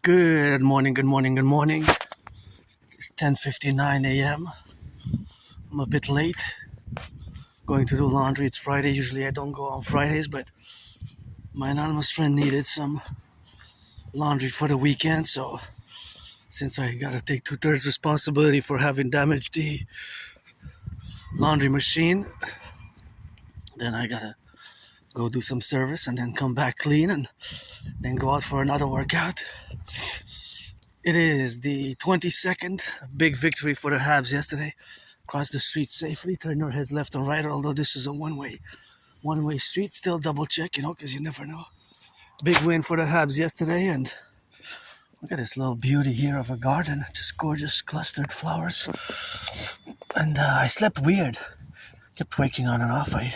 Good morning, good morning, good morning. It's 10:59 a.m. I'm a bit late. Going to do laundry. It's Friday. Usually I don't go on Fridays, but my anonymous friend needed some laundry for the weekend, so since I gotta take 2/3 responsibility for having damaged the laundry machine, then I gotta go do some service and then come back clean and then go out for another workout. It is the 22nd, big victory for the Habs yesterday. Crossed the street safely, turned our heads left and right, although this is a one-way street. Still double check, because you never know. Big win for the Habs yesterday, and look at this little beauty here of a garden. Just gorgeous clustered flowers. And I slept weird. Kept waking on and off. I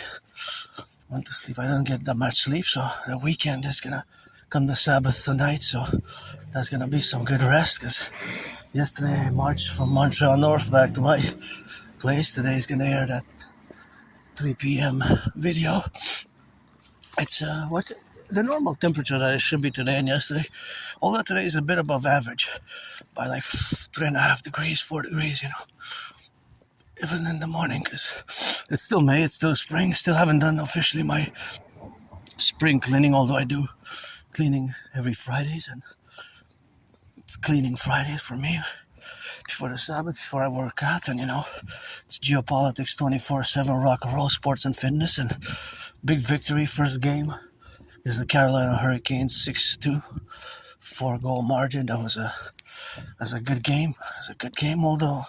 went to sleep. I don't get that much sleep, so the weekend is gonna come the Sabbath tonight, so that's gonna be some good rest, because yesterday I marched from Montreal North back to my place. Today's gonna air that 3 p.m. video. It's the normal temperature that it should be today and yesterday, although today is a bit above average by like 3.5 degrees, 4 degrees, even in the morning, because it's still May, it's still spring. Still haven't done officially my spring cleaning, although I do cleaning every Fridays, and it's cleaning Fridays for me before the Sabbath, before I work out. And it's geopolitics 24/7, rock and roll, sports and fitness. And big victory, first game is the Carolina Hurricanes 6-2, 4-goal margin. That's a good game. It's a good game, although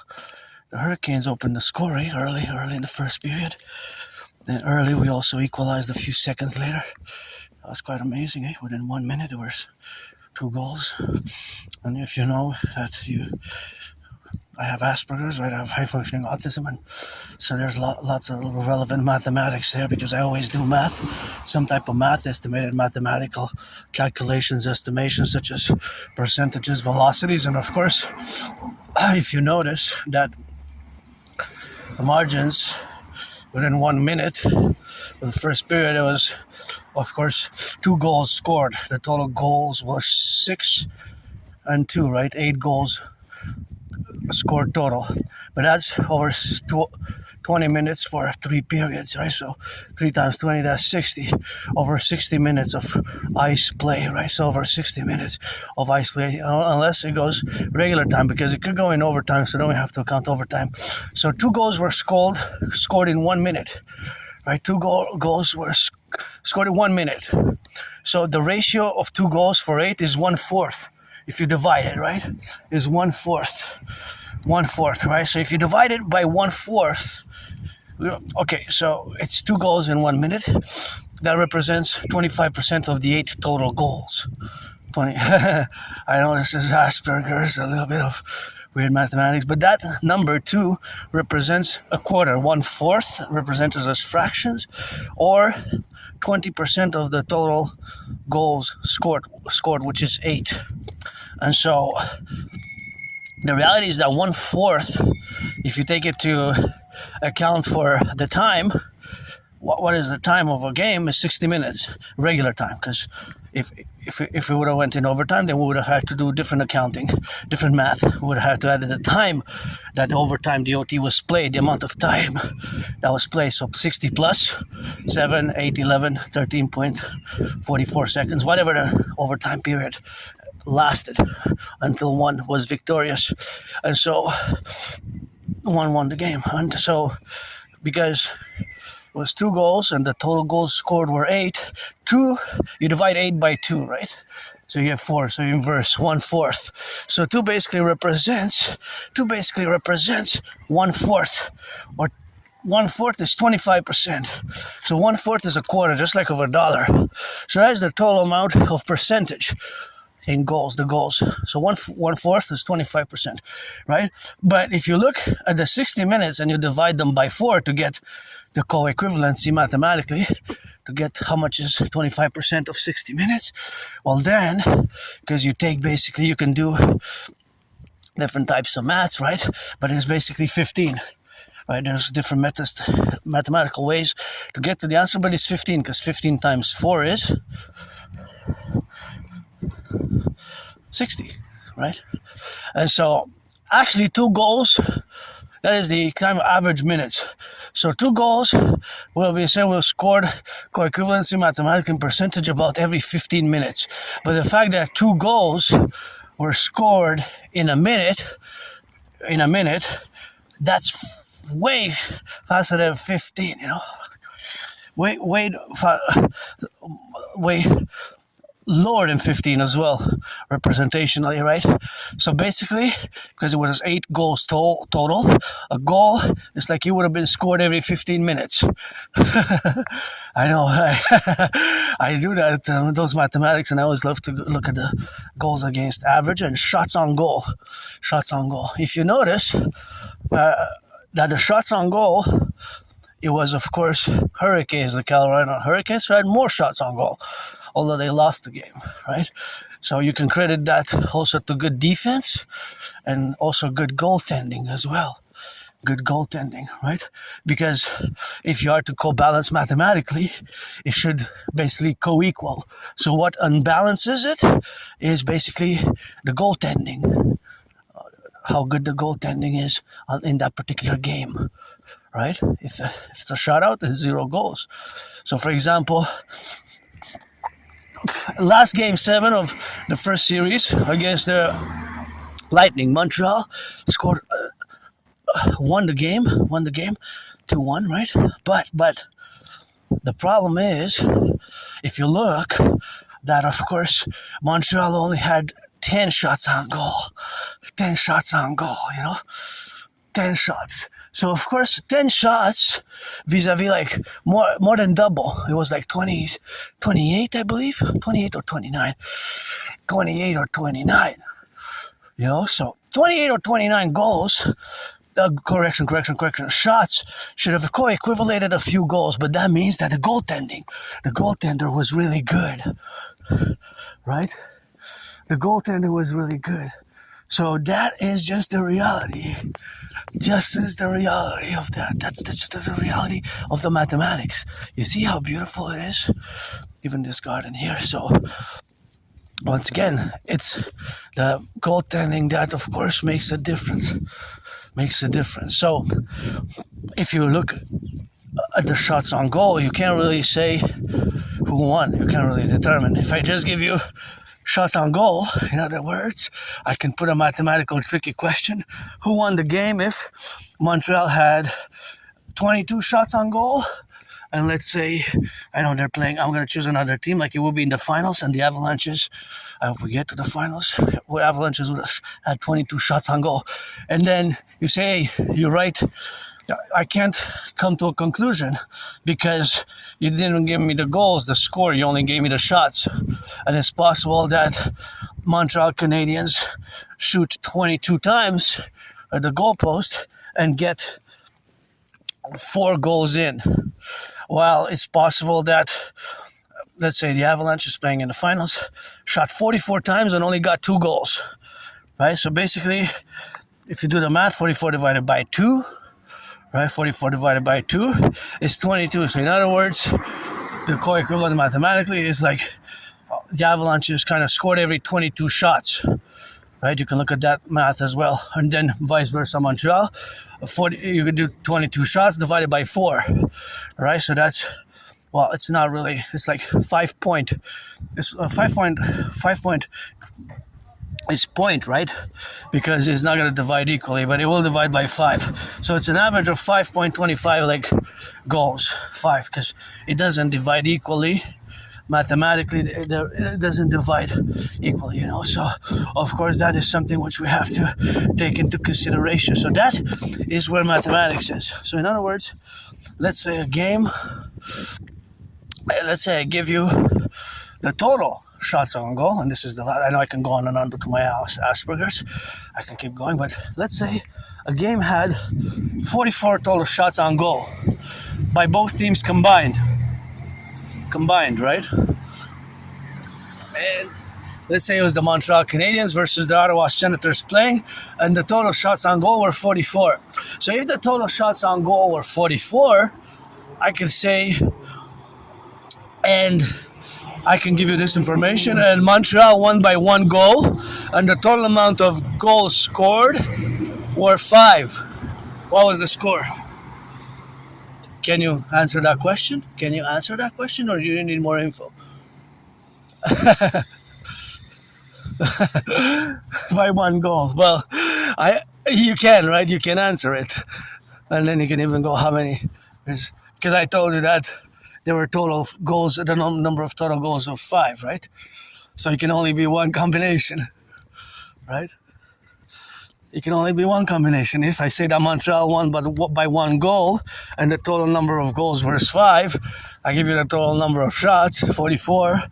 the Hurricanes opened the scoring early in the first period. Then early we also equalized a few seconds later. That was quite amazing, Within 1 minute there was 2 goals. And if you know that I have Asperger's, right? I have high-functioning autism, and so there's lots of relevant mathematics there, because I always do math, some type of math, estimated mathematical calculations, estimations, such as percentages, velocities, and of course, if you notice that the margins within 1 minute, for the first period, it was, of course, 2 goals scored. The total goals was 6 and 2, right? 8 goals scored total. But that's over 20 minutes for 3 periods, right? So 3 times 20, that's 60. Over 60 minutes of ice play, right? So over 60 minutes of ice play, unless it goes regular time, because it could go in overtime, so then we have to count overtime. So 2 goals were scored in 1 minute, right? 2 goals were scored in 1 minute. So the ratio of 2 goals for 8 is 1/4. If you divide it, right, is 1/4. 1/4, right? So if you divide it by 1/4, okay, so it's 2 goals in 1 minute. That represents 25% of the 8 total goals. 20. I know this is Asperger's, a little bit of weird mathematics, but that number 2 represents a quarter. 1/4 represents as fractions, or 20% of the total goals scored, which is 8. And so the reality is that 1/4, if you take it to account for the time, what is the time of a game is 60 minutes, regular time. Because if we would have went in overtime, then we would have had to do different accounting, different math. We would have had to add the time that the overtime, the OT was played, the amount of time that was played. So 60 plus 7, 8, 11, 13.44 seconds, whatever the overtime period lasted until one was victorious. And so one won the game. And so because it was 2 goals and the total goals scored were 8, you divide 8 by 2, right? So you have 4, so you inverse 1/4. So 2 basically represents 1/4, or 1/4 is 25%. So 1/4 is a quarter, just like of a dollar. So that's the total amount of percentage in goals, the goals. So 1/4 is 25%, right? But if you look at the 60 minutes and you divide them by 4 to get the co-equivalency mathematically, to get how much is 25% of 60 minutes, well then, because you can do different types of maths, right? But it's basically 15. Right, there's different mathematical ways to get to the answer, but it's 15, because 15 times 4 is 60, right? And so actually 2 goals, that is the kind of average minutes. So 2 goals will be said will scored co-equivalency mathematically in percentage about every 15 minutes. But the fact that 2 goals were scored in a minute, that's way faster than 15, way lower than 15 as well, representationally, right? So basically, because it was 8 goals total, a goal is like you would have been scored every 15 minutes. I know, I do that, those mathematics, and I always love to look at the goals against average and shots on goal. If you notice that the shots on goal, it was, of course, Hurricanes, the Colorado Hurricanes, who had more shots on goal, although they lost the game, right? So you can credit that also to good defense and also good goaltending as well. Good goaltending, right? Because if you are to co-balance mathematically, it should basically co-equal. So what unbalances it is basically the goaltending, how good the goaltending is in that particular game, right? If it's a shutout, it's 0 goals. So, for example, last game 7 of the first series against the Lightning, Montreal scored, won the game 2-1, right? But the problem is, if you look, that of course Montreal only had 10 shots on goal. 10 shots on goal, 10 shots. So of course 10 shots vis-a-vis like more than double. It was like 28, I believe, 28 or 29. So 28 or 29 goals, correction, shots should have co-equivalated a few goals, but that means that the goaltender was really good, right? The goaltender was really good. So that is just the reality. Just as the reality of that. That's just the reality of the mathematics. You see how beautiful it is? Even this garden here. So once again, it's the goaltending that of course makes a difference. So if you look at the shots on goal, you can't really say who won. You can't really determine. If I just give you shots on goal, in other words, I can put a mathematical tricky question. Who won the game if Montreal had 22 shots on goal? And let's say, I know they're playing, I'm going to choose another team, like it will be in the finals, and the Avalanches, I hope we get to the finals, where Avalanches would have had 22 shots on goal. And then you say, you're right, I can't come to a conclusion because you didn't give me the goals, the score, you only gave me the shots. And it's possible that Montreal Canadiens shoot 22 times at the goalpost and get 4 goals in. While it's possible that, let's say the Avalanche is playing in the finals, shot 44 times and only got 2 goals. Right? So basically, if you do the math, 44 divided by 2, right? 44 divided by 2 is 22. So in other words, the co-equivalent mathematically is like the Avalanches kind of scored every 22 shots, right? You can look at that math as well. And then vice versa, Montreal, you could do 22 shots divided by 4, right? So that's, well, it's not really, it's like 5 point, it's 5 point is point, right? Because it's not going to divide equally, but it will divide by 5. So it's an average of 5.25 like goals, 5, because it doesn't divide equally. Mathematically, it doesn't divide equally, So, of course, that is something which we have to take into consideration. So that is where mathematics is. So in other words, let's say a game, let's say I give you the total shots on goal, and this is the last. I know I can go on and on to my Asperger's. I can keep going, but let's say a game had 44 total shots on goal by both teams combined, right? And let's say it was the Montreal Canadiens versus the Ottawa Senators playing, and the total shots on goal were 44. So if the total shots on goal were 44, I could say, and I can give you this information. And Montreal won by 1 goal, and the total amount of goals scored were 5. What was the score? Can you answer that question? Can you answer that question, or do you need more info? By 1 goal. Well, you can, right? You can answer it, and then you can even go how many. Because I told you that there were total goals, the number of total goals of 5, right? So it can only be one combination, right? It can only be one combination. If I say that Montreal won by 1 goal and the total number of goals was 5, I give you the total number of shots, 44.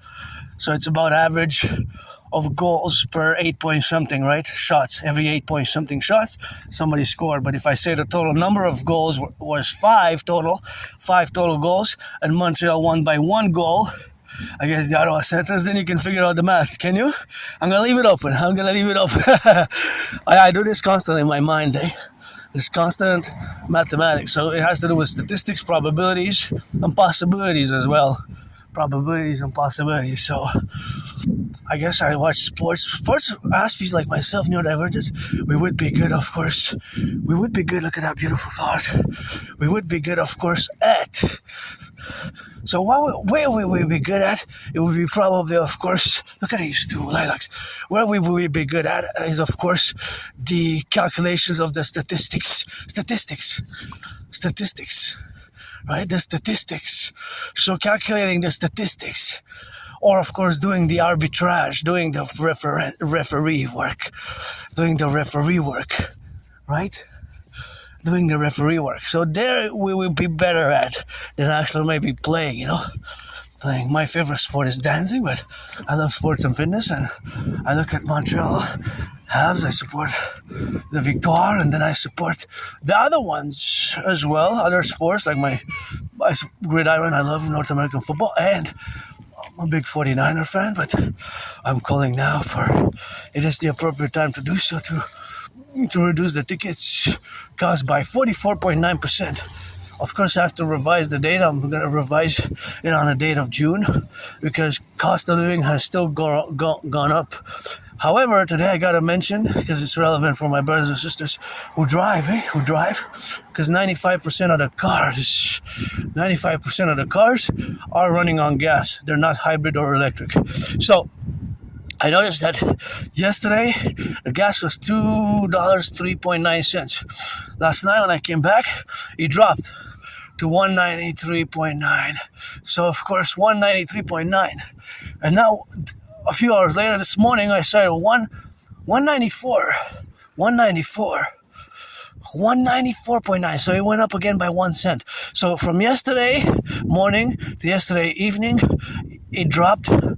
So it's about average of goals per 8 point something, right? Shots. Every 8 point something shots, somebody scored. But if I say the total number of goals was 5 total goals, and Montreal won by 1 goal against the Ottawa Senators, then you can figure out the math, can you? I'm going to leave it open. I do this constantly in my mind, This constant mathematics. So it has to do with statistics, probabilities, and possibilities as well. Probabilities and possibilities. So I guess I watch sports. Sports Aspies like myself, neurodivergence. We would be good, of course. We would be good. Look at that beautiful thought. We would be good, of course, at. So where would we be good at? It would be probably, of course, look at these two lilacs. Where we would be good at is, of course, the calculations of the statistics. Right? The statistics. So calculating the statistics. Or, of course, doing the arbitrage, doing the referee work. Right? Doing the referee work. So there we will be better at than actually maybe playing, Playing. My favorite sport is dancing, but I love sports and fitness, and I look at Montreal Habs, I support the Victoire, and then I support the other ones as well, other sports like my gridiron. I love North American football, and I'm a big 49er fan, but I'm calling now it is the appropriate time to do so to reduce the tickets cost by 44.9%. Of course, I have to revise the date. I'm going to revise it on the date of June because cost of living has still gone up. However, today I got to mention, because it's relevant for my brothers and sisters who drive, because 95% of the cars are running on gas. They're not hybrid or electric. So I noticed that yesterday the gas was $2.03.9. Last night when I came back, it dropped to 193.9. So of course 193.9. And now a few hours later this morning I saw 194.9. So it went up again by 1 cent. So from yesterday morning to yesterday evening, it dropped. In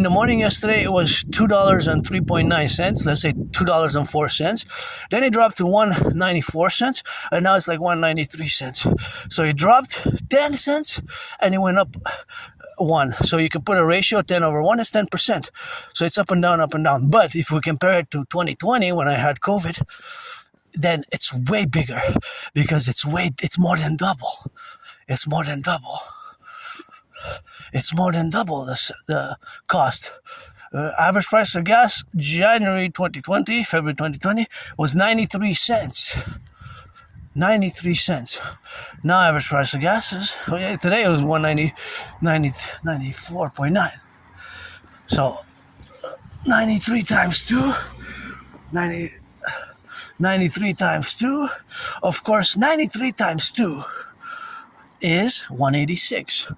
the morning yesterday, it was $2.03.9. Let's say $2.04. Then it dropped to 194 cents, and now it's like 193 cents. So it dropped 10 cents, and it went up 1. So you can put a ratio 10 over 1 is 10%. So it's up and down. But if we compare it to 2020 when I had COVID, then it's way bigger because it's more than double. It's more than double the cost. Average price of gas February 2020 was 93 cents. 93 cents. Now average price of gas is, today it was 94.9. So 93 times 2, 93 times 2, of course 93 times 2 is 186.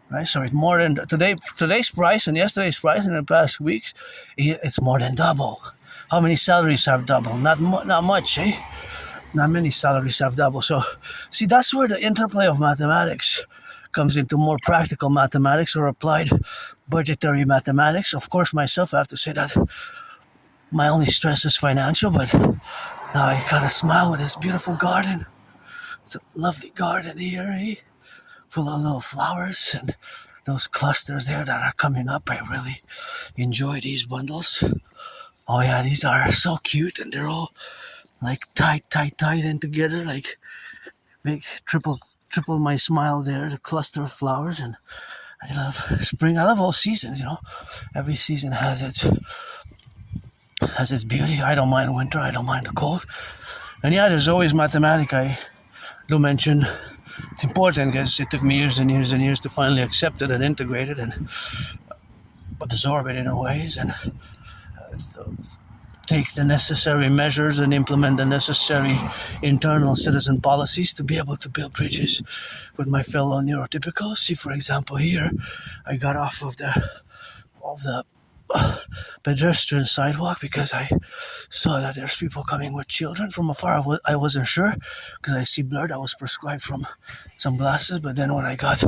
Right, so it's more than today's price and yesterday's price in the past weeks. It's more than double. How many salaries have doubled? Not much, eh? Not many salaries have doubled. So, see, that's where the interplay of mathematics comes into more practical mathematics or applied budgetary mathematics. Of course, myself, I have to say that my only stress is financial, but now I gotta smile with this beautiful garden. It's a lovely garden here, eh? Full of little flowers and those clusters there that are coming up. I really enjoy these bundles. Oh yeah, these are so cute, and they're all like tight in together, like big triple my smile there, the cluster of flowers, and I love spring. I love all seasons. Every season has its beauty. I don't mind winter. I don't mind the cold. And yeah, there's always mathematics. I do mention it's important because it took me years and years and years to finally accept it and integrate it and absorb it in ways and take the necessary measures and implement the necessary internal citizen policies to be able to build bridges with my fellow neurotypicals. See, for example, here I got off of the pedestrian sidewalk because I saw that there's people coming with children from afar. I wasn't sure because I see blurred. I was prescribed from some glasses, but then when I got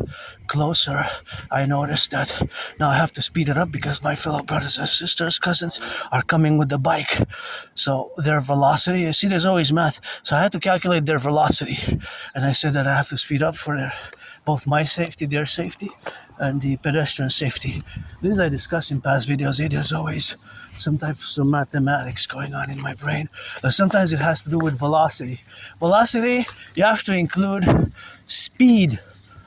closer, I noticed that now I have to speed it up because my fellow brothers and sisters, cousins, are coming with the bike. So their velocity, you see, there's always math. So I had to calculate their velocity, and I said that I have to speed up for both my safety, their safety, and the pedestrian safety. This I discussed in past videos. There's always some types of mathematics going on in my brain. But sometimes it has to do with velocity. Velocity, you have to include speed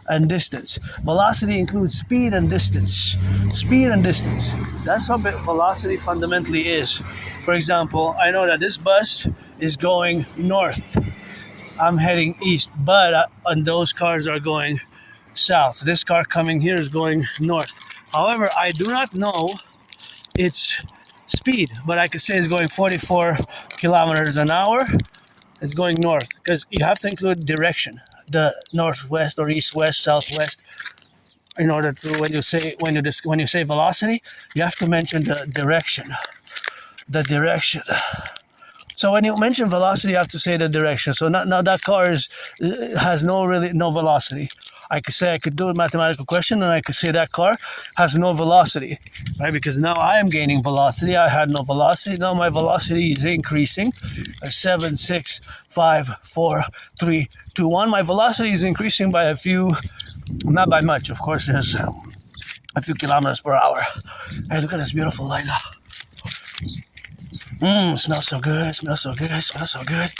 and distance. Velocity includes speed and distance. Speed and distance. That's what velocity fundamentally is. For example, I know that this bus is going north. I'm heading east, but and those cars are going south. This car coming here is going north. However, I do not know its speed, but I could say it's going 44 kilometers an hour. It's going north because you have to include direction, the northwest or east-west, southwest. In order to when you say velocity, you have to mention the direction. The direction. So when you mention velocity, you have to say the direction. So now that car has no velocity. I could do a mathematical question and I could say that car has no velocity, right? Because now I am gaining velocity. I had no velocity. Now my velocity is increasing. 7, 6, 5, 4, 3, 2, 1. My velocity is increasing by a few, not by much, of course. There's a few kilometers per hour. Hey, look at this beautiful light. Smells so good, smells so good, smells so good.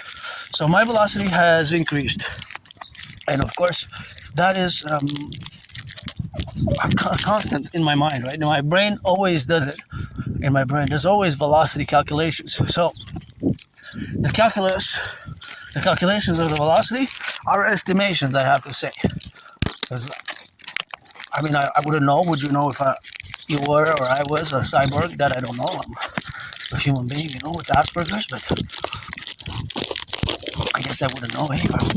So my velocity has increased. And of course, that is a constant in my mind, right? Now, my brain always does it. In my brain, there's always velocity calculations. So the calculations of the velocity are estimations, I have to say. I mean, I wouldn't know. Would you know if you were or I was a cyborg? That I don't know. I'm a human being, with Asperger's, but I guess I wouldn't know if I would.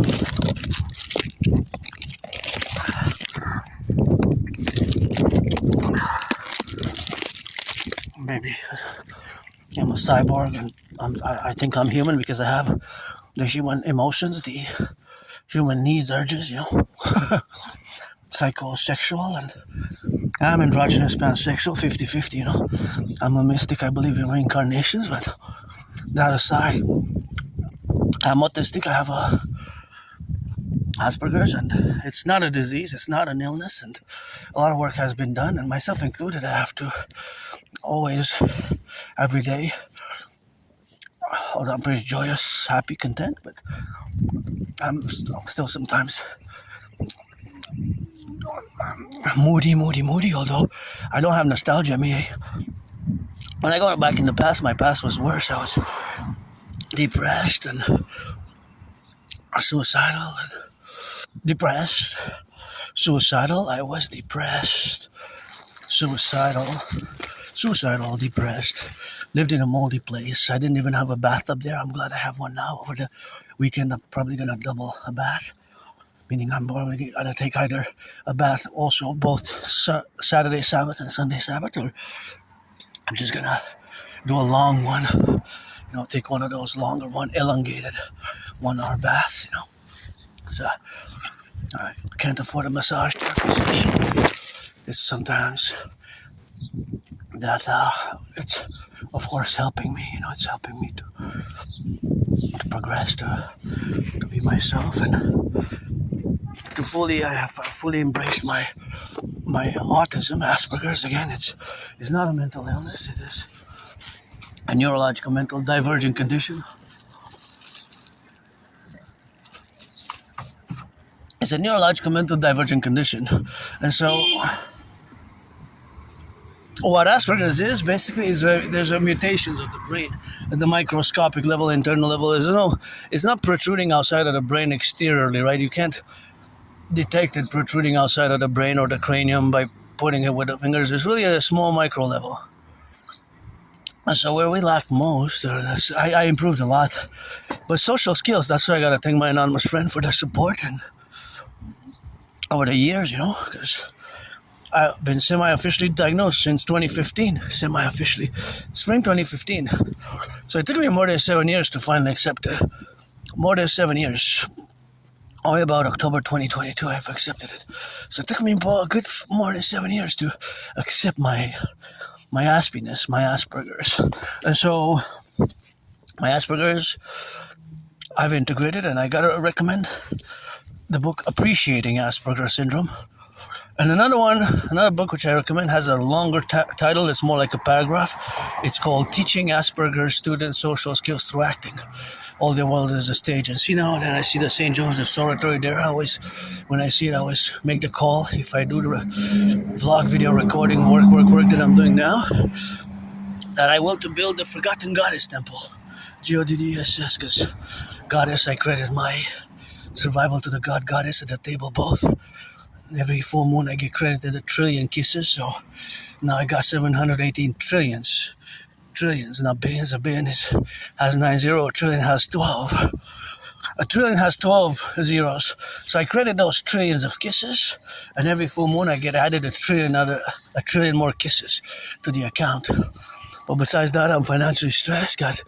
Maybe I'm a cyborg and I think I'm human because I have the human emotions, the human needs, urges, psychosexual, and I'm androgynous, pansexual, 50-50, I'm a mystic, I believe in reincarnations, but that aside, I'm autistic, I have Asperger's, and it's not a disease, it's not an illness, and a lot of work has been done, and myself included, I have to always, every day, although I'm pretty joyous, happy, content, but I'm still sometimes moody, although I don't have nostalgia. When I go back in the past, my past was worse. I was depressed and suicidal. Depressed, suicidal. I was depressed, suicidal, depressed. Lived in a moldy place. I didn't even have a bathtub there. I'm glad I have one now. Over the weekend, I'm probably going to double a bath. Meaning I'm probably going to take either a bath also both Saturday Sabbath and Sunday Sabbath, or I'm just going to do a long one. Take one of those longer one, elongated 1 hour baths, So I can't afford a massage therapy. It's sometimes that it's of course helping me, it's helping me to progress, to be myself, and I have fully embraced my autism, Asperger's. Again, it's not a mental illness. It is a neurological mental divergent condition. It's a neurological mental divergent condition, and so what Asperger's is basically is there's a mutations of the brain at the microscopic level, internal level. It's not protruding outside of the brain exteriorly, right? You can't detect it protruding outside of the brain or the cranium by putting it with the fingers. It's really at a small micro level. And so where we lack most, I improved a lot. But social skills, that's why I got to thank my anonymous friend for the support and over the years, because I've been semi-officially diagnosed since 2015, semi-officially, spring 2015. So it took me more than 7 years to finally accept it. More than 7 years. Only about October 2022 I've accepted it. So it took me a good more than 7 years to accept my Aspieness, my Asperger's. And so my Asperger's, I've integrated, and I gotta recommend the book Appreciating Asperger's Syndrome. And another book which I recommend has a longer title. It's more like a paragraph. It's called Teaching Asperger's Students Social Skills Through Acting. All the world is a stage. And see, now that I see the St. Joseph's Oratory there, when I see it, I always make the call. If I do the vlog video recording work that I'm doing now, that I want to build the Forgotten Goddess Temple. G-O-D-D-E-S-S, because Goddess, I credit my survival to the goddess at the table both. Every full moon I get credited 1 trillion kisses, so now I got 718 trillions. Now billions, a billion has 90, a trillion has 12. A trillion has 12 zeros. So I credit those trillions of kisses, and every full moon I get added a trillion more kisses to the account. But besides that, I'm financially stressed, got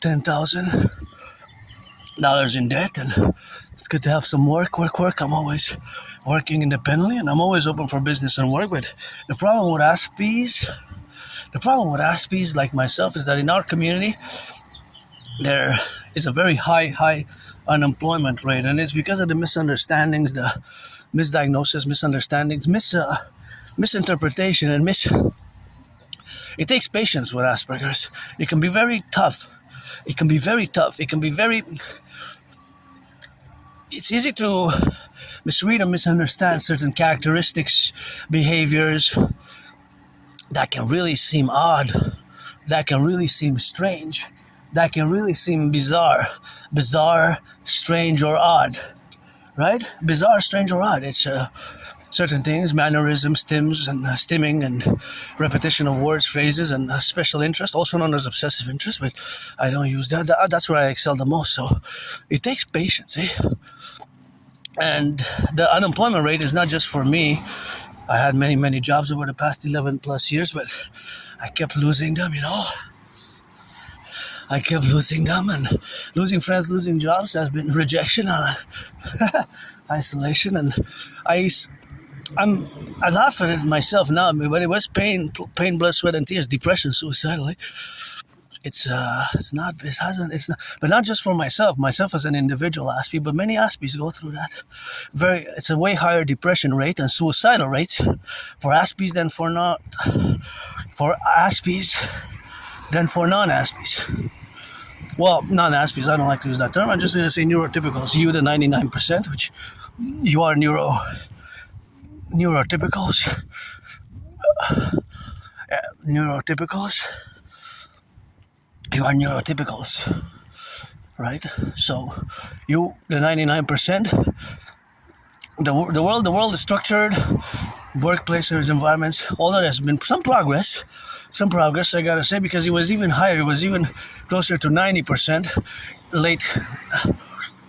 $10,000 in debt, and it's good to have some work. I'm always working independently, and I'm always open for business and work. But the problem with Aspies, like myself, is that in our community, there is a very high unemployment rate, and it's because of the misunderstandings, the misdiagnosis, misunderstandings, misinterpretation, and it takes patience with Asperger's. It can be very tough. It's easy to misread or misunderstand certain characteristics, behaviors that can really seem odd, that can really seem strange, that can really seem bizarre, strange, or odd, right? Bizarre, strange, or odd. It's certain things, mannerisms, stimming, and repetition of words, phrases, and special interest, also known as obsessive interest, but I don't use that. That's where I excel the most, so it takes patience, And the unemployment rate is not just for me. I had many jobs over the past 11 plus years, but I kept losing them, I kept losing them, and losing friends, losing jobs has been rejection, isolation, and I laugh at it myself now, but it was pain, blood, sweat, and tears, depression, suicidally. But not just for myself as an individual Aspie, but many Aspies go through that. It's a way higher depression rate and suicidal rates for Aspies than for non-Aspies. Well, non-Aspies, I don't like to use that term. I'm just going to say neurotypicals. You, the 99%, which you are neurotypicals. You are neurotypicals, right? So, you, the 99%, the world is structured, workplaces, environments, all that has been some progress, I gotta say, because it was even higher, it was even closer to 90%, late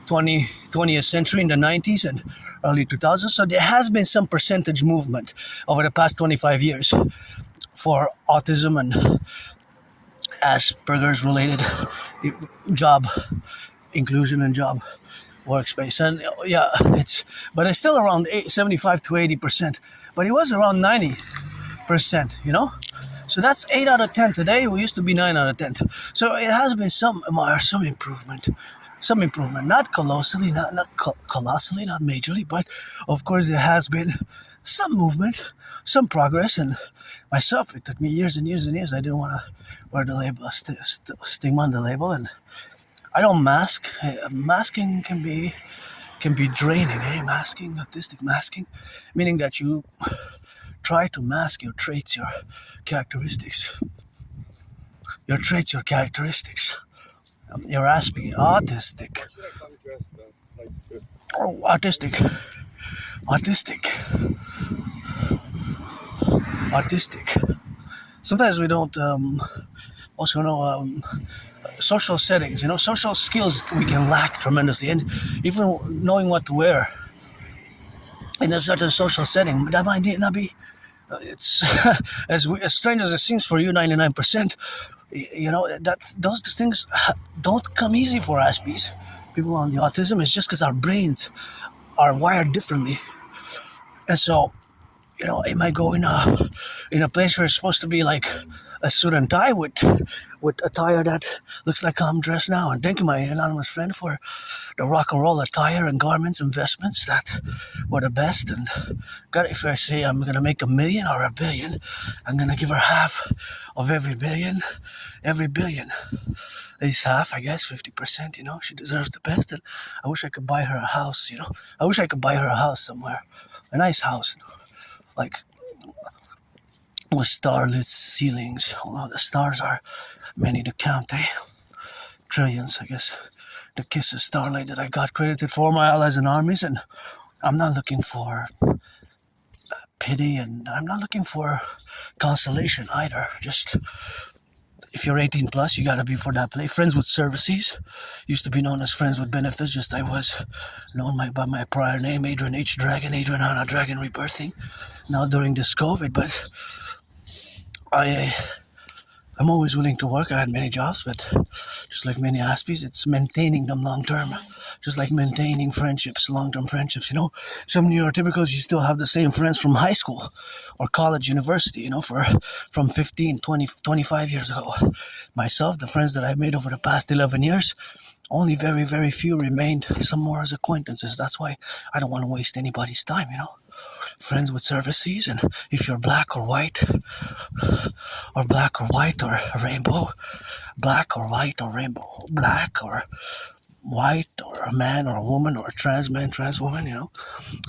20th century, in the 90s and early 2000s. So there has been some percentage movement over the past 25 years for autism and Asperger's related job inclusion and job workspace, and but it's still around 75 to 80%, but it was around 90%, so that's 8 out of 10 today. We used to be 9 out of 10, so it has been some improvement, not colossally, not majorly, but of course there has been some movement, some progress. And myself, it took me years and years and years. I didn't want to wear the label, stigma on the label, and I don't mask. Masking can be draining. Masking, autistic masking, meaning that you try to mask your traits, your characteristics. Your traits, your characteristics. You're Aspie, autistic. How should I come dressed as like good? Oh, autistic. Sometimes we don't also know social settings. Social skills we can lack tremendously, and even knowing what to wear in a certain social setting, that might not be. It's as strange as it seems for you, 99%. That those things don't come easy for Aspies. People on the autism. It's just because our brains are wired differently, and so it might go in a place where it's supposed to be like a suit and tie with attire that looks like I'm dressed now. And thank you, my anonymous friend, for the rock and roll attire and garments and vestments that were the best. And God, if I say I'm gonna make $1 million or $1 billion, I'm gonna give her half of every billion, at least half, I guess, 50%. She deserves the best, and I wish I could buy her a house. I wish I could buy her a house somewhere, a nice house, like with starlit ceilings. Although the stars are many to count, trillions, I guess. The kiss of starlight that I got credited for my allies and armies, and I'm not looking for pity, and I'm not looking for consolation either. Just if you're 18 plus, you gotta be for that play. Friends with services used to be known as friends with benefits. Just I was known by my prior name, Adrian H. Dragon, Adrian Hana Dragon Rebirthing. Now during this COVID, but I'm always willing to work. I had many jobs, but just like many Aspies, it's maintaining them long term. Just like maintaining friendships, long-term friendships. Some neurotypicals, you still have the same friends from high school or college, university, from 15, 20, 25 years ago. Myself, the friends that I've made over the past 11 years, only very, very few remained. Some more as acquaintances. That's why I don't want to waste anybody's time, Friends with services, and if you're black or white, or rainbow, black or white or rainbow, black or white or a man or a woman or a trans man, trans woman,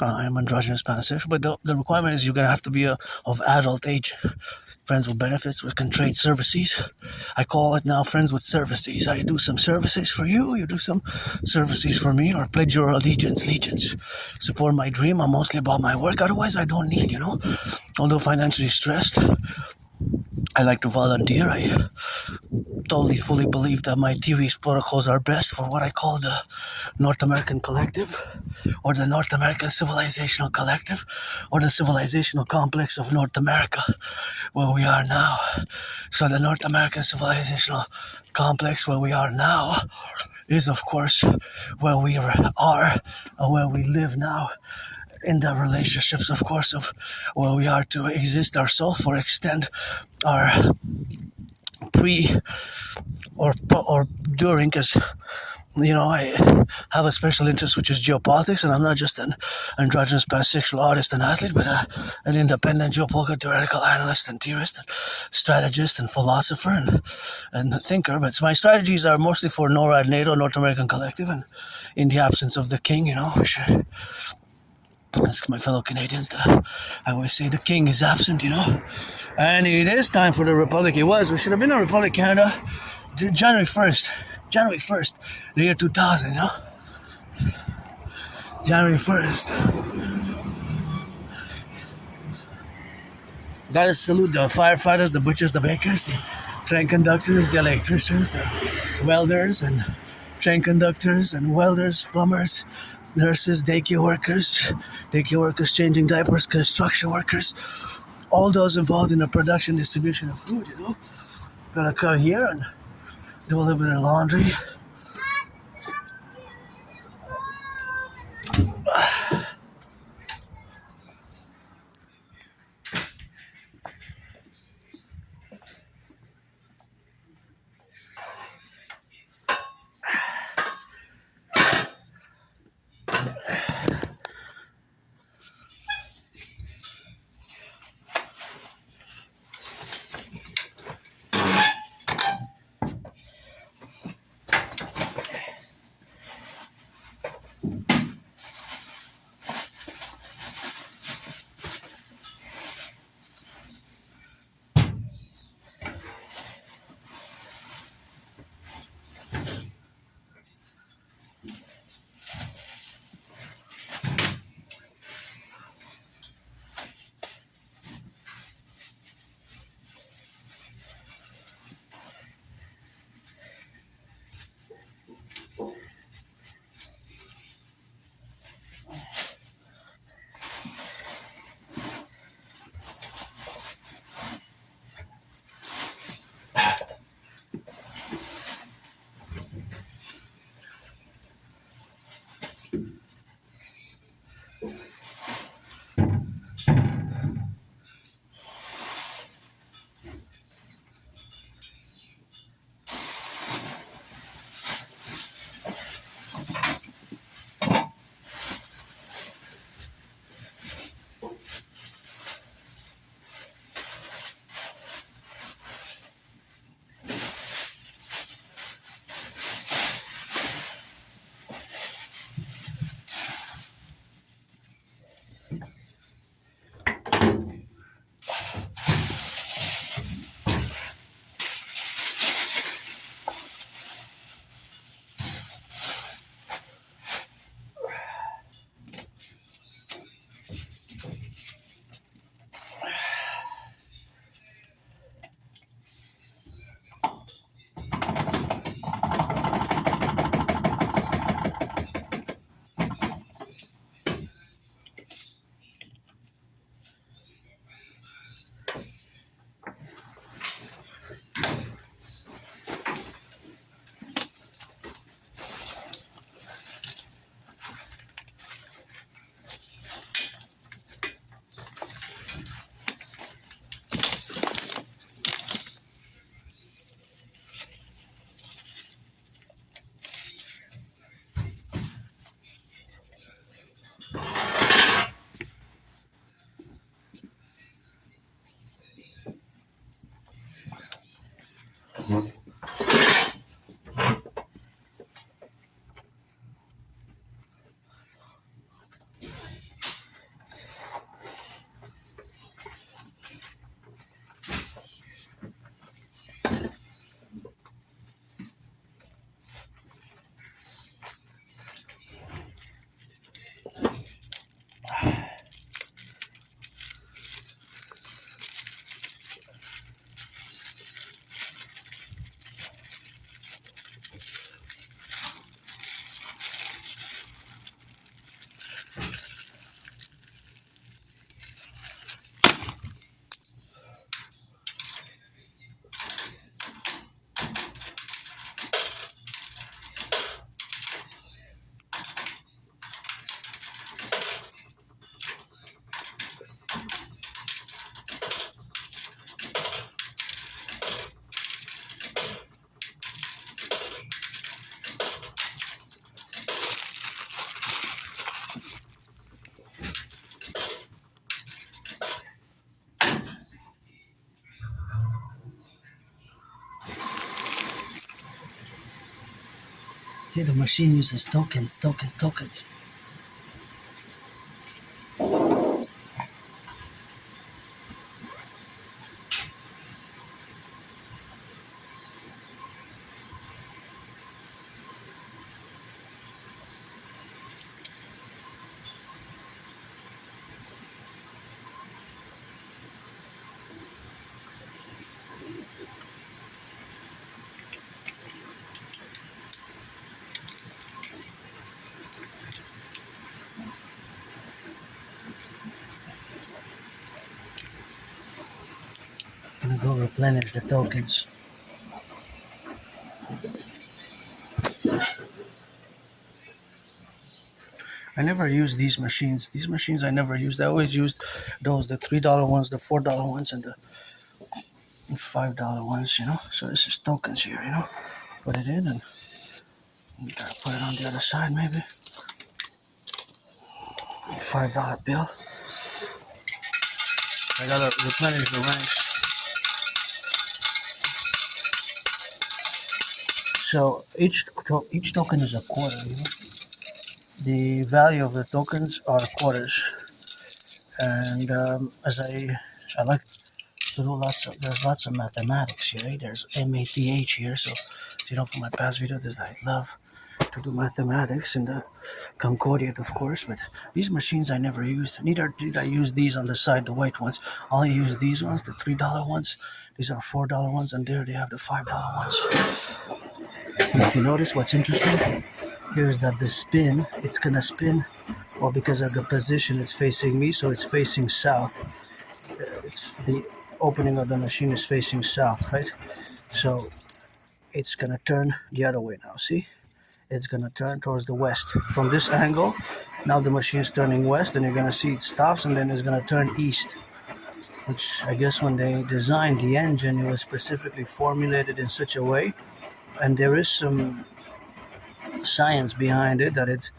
I am androgynous pansexual, but the requirement is you're going to have to be of adult age. Friends with benefits, we can trade services. I call it now friends with services. I do some services for you, you do some services for me, or pledge your allegiance. Support my dream. I'm mostly about my work. Otherwise, I don't need, Although financially stressed, I like to volunteer. I totally, fully believe that my theories, protocols are best for what I call the North American Collective, or the North American Civilizational Collective, or the Civilizational Complex of North America, where we are now. So the North American Civilizational Complex, where we are now, is of course where we are and where we live now. In the relationships, of course, of where we are to exist ourselves or extend our pre or during, because I have a special interest, which is geopolitics, and I'm not just an androgynous pansexual artist and athlete, but an independent geopolitical theoretical analyst and theorist and strategist and philosopher and thinker. But my strategies are mostly for NORAD, NATO, North American Collective, and in the absence of the king, which ask my fellow Canadians. I always say the king is absent, and it is time for the Republic. We should have been a Republic Canada January 1st, the year 2000, January 1st. Gotta salute the firefighters, the butchers, the bakers, the train conductors, the electricians, the welders, and train conductors, and welders, plumbers, nurses, daycare workers changing diapers, construction workers, all those involved in the production, distribution of food, Gotta come here and do a little bit of laundry. Here the machine uses tokens. Gonna go replenish the tokens. I never used these machines. These machines I never used. I always used those, the $3 ones, the $4 ones, and the $5 ones, you know. So this is tokens here, you know. Put it in and you gotta put it on the other side maybe. $5 bill. I gotta replenish the ranks. So each token is a quarter, you know. The value of the tokens are quarters, and as I like to do there's lots of mathematics here. Right? There's Math here, so you know from my past videos, I love to do mathematics in the Concordiate, of course. But these machines I never used. Neither did I use these on the side, the white ones. I only use these ones, the $3 ones. These are $4 ones, and there they have the $5 ones. And if you notice, what's interesting here is that the spin, it's gonna spin. Well, because of the position, it's facing me, so it's facing south. It's the opening of the machine is facing south, right? So it's gonna turn the other way now. See, it's gonna turn towards the west from this angle. Now the machine is turning west, and you're gonna see it stops, and then it's gonna turn east. Which I guess when they designed the engine, it was specifically formulated in such a way, and there is some science behind it that it's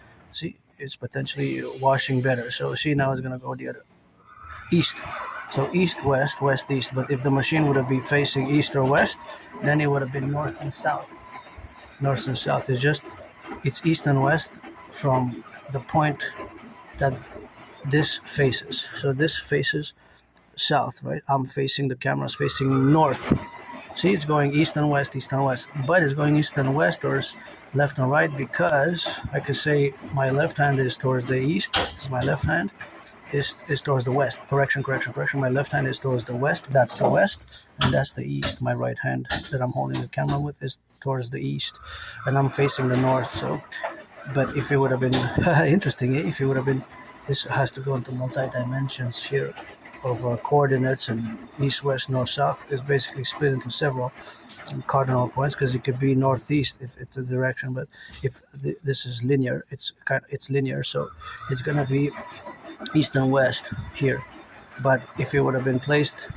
potentially washing better. So see, now it's gonna go the other east. So east west, west east. But if the machine would have been facing east or west, then it would have been north and south. North and south is it's east and west from the point that this faces. So this faces south, right? I'm facing, the camera's facing north. See, it's going east and west, but it's going east and west or left and right, because I could say my left hand is towards the east. This is my left hand. Is towards the west. Correction. My left hand is towards the west. That's the west, and that's the east. My right hand that I'm holding the camera with is towards the east, and I'm facing the north. So, but if it would have been interesting, if it would have been, this has to go into multi-dimensions here of coordinates, and east, west, north, south is basically split into several cardinal points, because it could be northeast if it's a direction, but if this is linear, it's linear, so it's gonna be east and west here. But if it would have been placed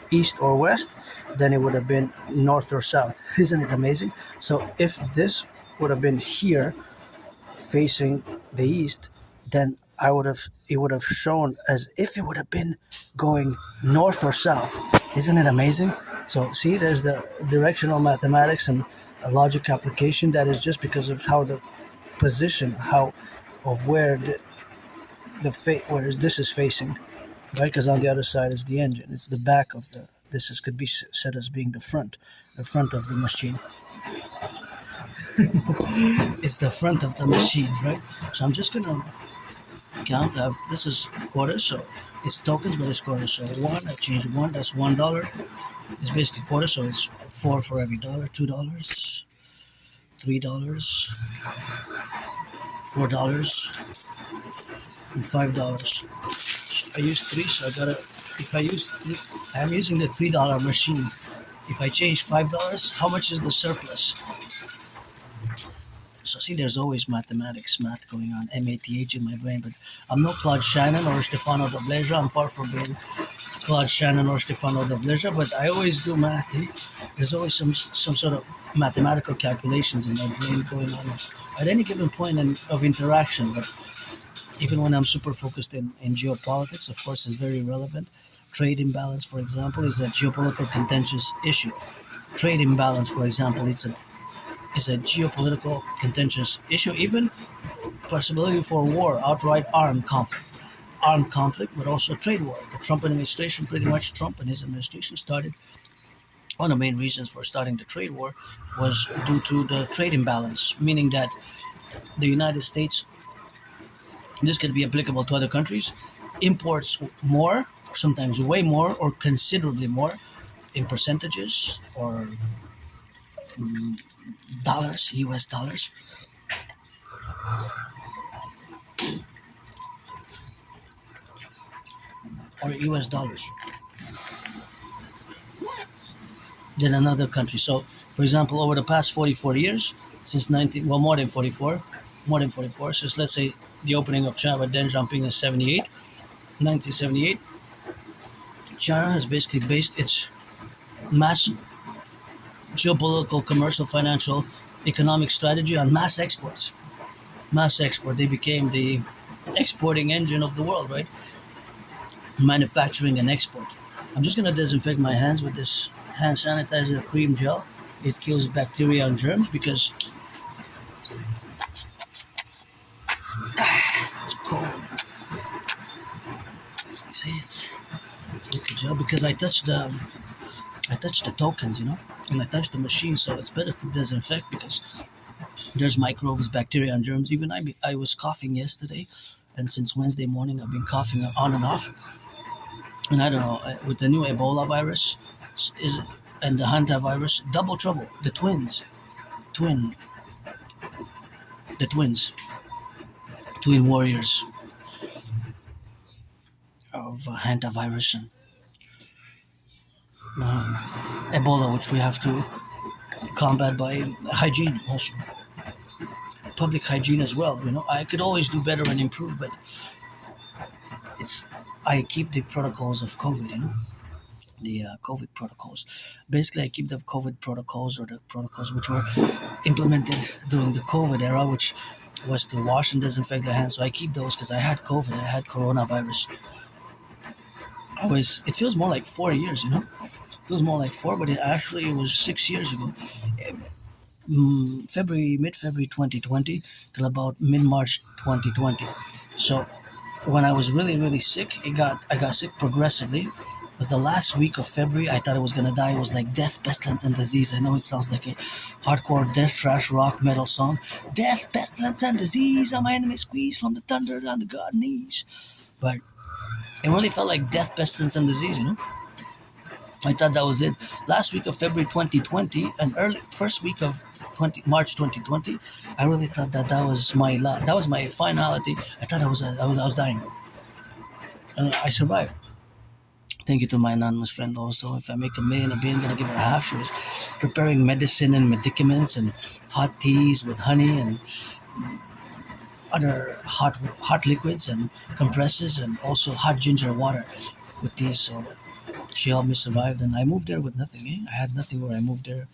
east or west, then it would have been north or south. Isn't it amazing? So if this would have been here facing the east, then it would have shown as if it would have been going north or south. Isn't it amazing? So see, there's the directional mathematics and a logic application that is just because of how the position, of where where this is facing, right? Because on the other side is the engine. It's the back of could be said as being the front of the machine. It's the front of the machine, right? So I'm just gonna count. This is quarters, so it's tokens, but it's quarters. So one, I change one. That's $1. It's basically quarters, so it's $4 for every dollar. $2, $3, $4, and $5. I use 3, so I'm using the $3 machine. If I change $5, how much is the surplus? So see, there's always math going on, Math in my brain, but I'm no Claude Shannon or Stefano da Blazer. I'm far from being Claude Shannon or Stefano da Blazer, but I always do math. There's always some sort of mathematical calculations in my brain going on at any given point of interaction. But even when I'm super focused in geopolitics, of course, it's very relevant. Trade imbalance, for example, is a geopolitical contentious issue. Trade imbalance, for example, it's a is a geopolitical contentious issue, even possibility for war, outright armed conflict, but also trade war. The Trump administration, pretty much Trump and his administration started, one of the main reasons for starting the trade war was due to the trade imbalance, meaning that the United States, this could be applicable to other countries, imports more, sometimes way more, or considerably more in percentages or dollars, US dollars, or US dollars than another country. So, for example, over the past 44 years, since 19, well, more than 44, since let's say the opening of China by Deng Xiaoping in 1978, China has basically based its mass geopolitical, commercial, financial, economic strategy on mass exports. Mass export. They became the exporting engine of the world, right? Manufacturing and export. I'm just gonna disinfect my hands with this hand sanitizer cream gel. It kills bacteria and germs because it's cold. See, it's like a gel because I touched the tokens, and I touched the machine, so it's better to disinfect because there's microbes, bacteria, and germs. Even I was coughing yesterday, and since Wednesday morning I've been coughing on and off. And I don't know, with the new Ebola virus is and the hantavirus, double trouble. Twin, the twin warriors of hantavirus and Ebola, which we have to combat by hygiene also, public hygiene as well. I could always do better and improve, but it's I keep the protocols of COVID. The COVID protocols. Basically, I keep the COVID protocols or the protocols which were implemented during the COVID era, which was to wash and disinfect the hands. So I keep those because I had COVID, I had coronavirus. It feels more like 4 years, It feels more like four, but it was 6 years ago. Mid-February 2020 till about mid-March 2020. So when I was really, really sick, I got sick progressively. It was the last week of February. I thought I was gonna die. It was like death, pestilence, and disease. I know it sounds like a hardcore death trash rock metal song. Death, pestilence, and disease. All my enemies squeeze from the thunder down the god knees. But it really felt like death, pestilence, and disease. I thought that was it. Last week of February 2020 and early first week of March 2020, I really thought that was my finality. I thought I was dying, and I survived. Thank you to my anonymous friend also. If I make $1 million, I'm gonna give her half. She was preparing medicine and medicaments and hot teas with honey and other hot liquids and compresses and also hot ginger water with tea. So she helped me survive. And I moved there with nothing. I had nothing where I moved there.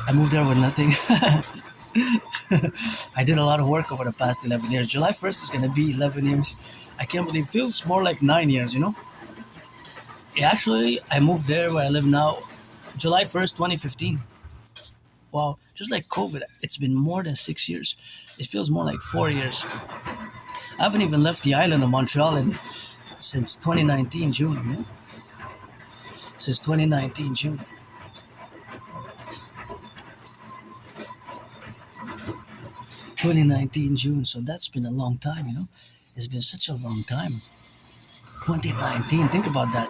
I moved there with nothing. I did a lot of work over the past 11 years. July 1st is gonna be 11 years. I can't believe it feels more like 9 years, Actually, I moved there where I live now July 1st, 2015. Wow, just like COVID, it's been more than 6 years. It feels more like 4 years. I haven't even left the island of Montreal since 2019 June. Since 2019 June. So that's been a long time. It's been such a long time. 2019, think about that.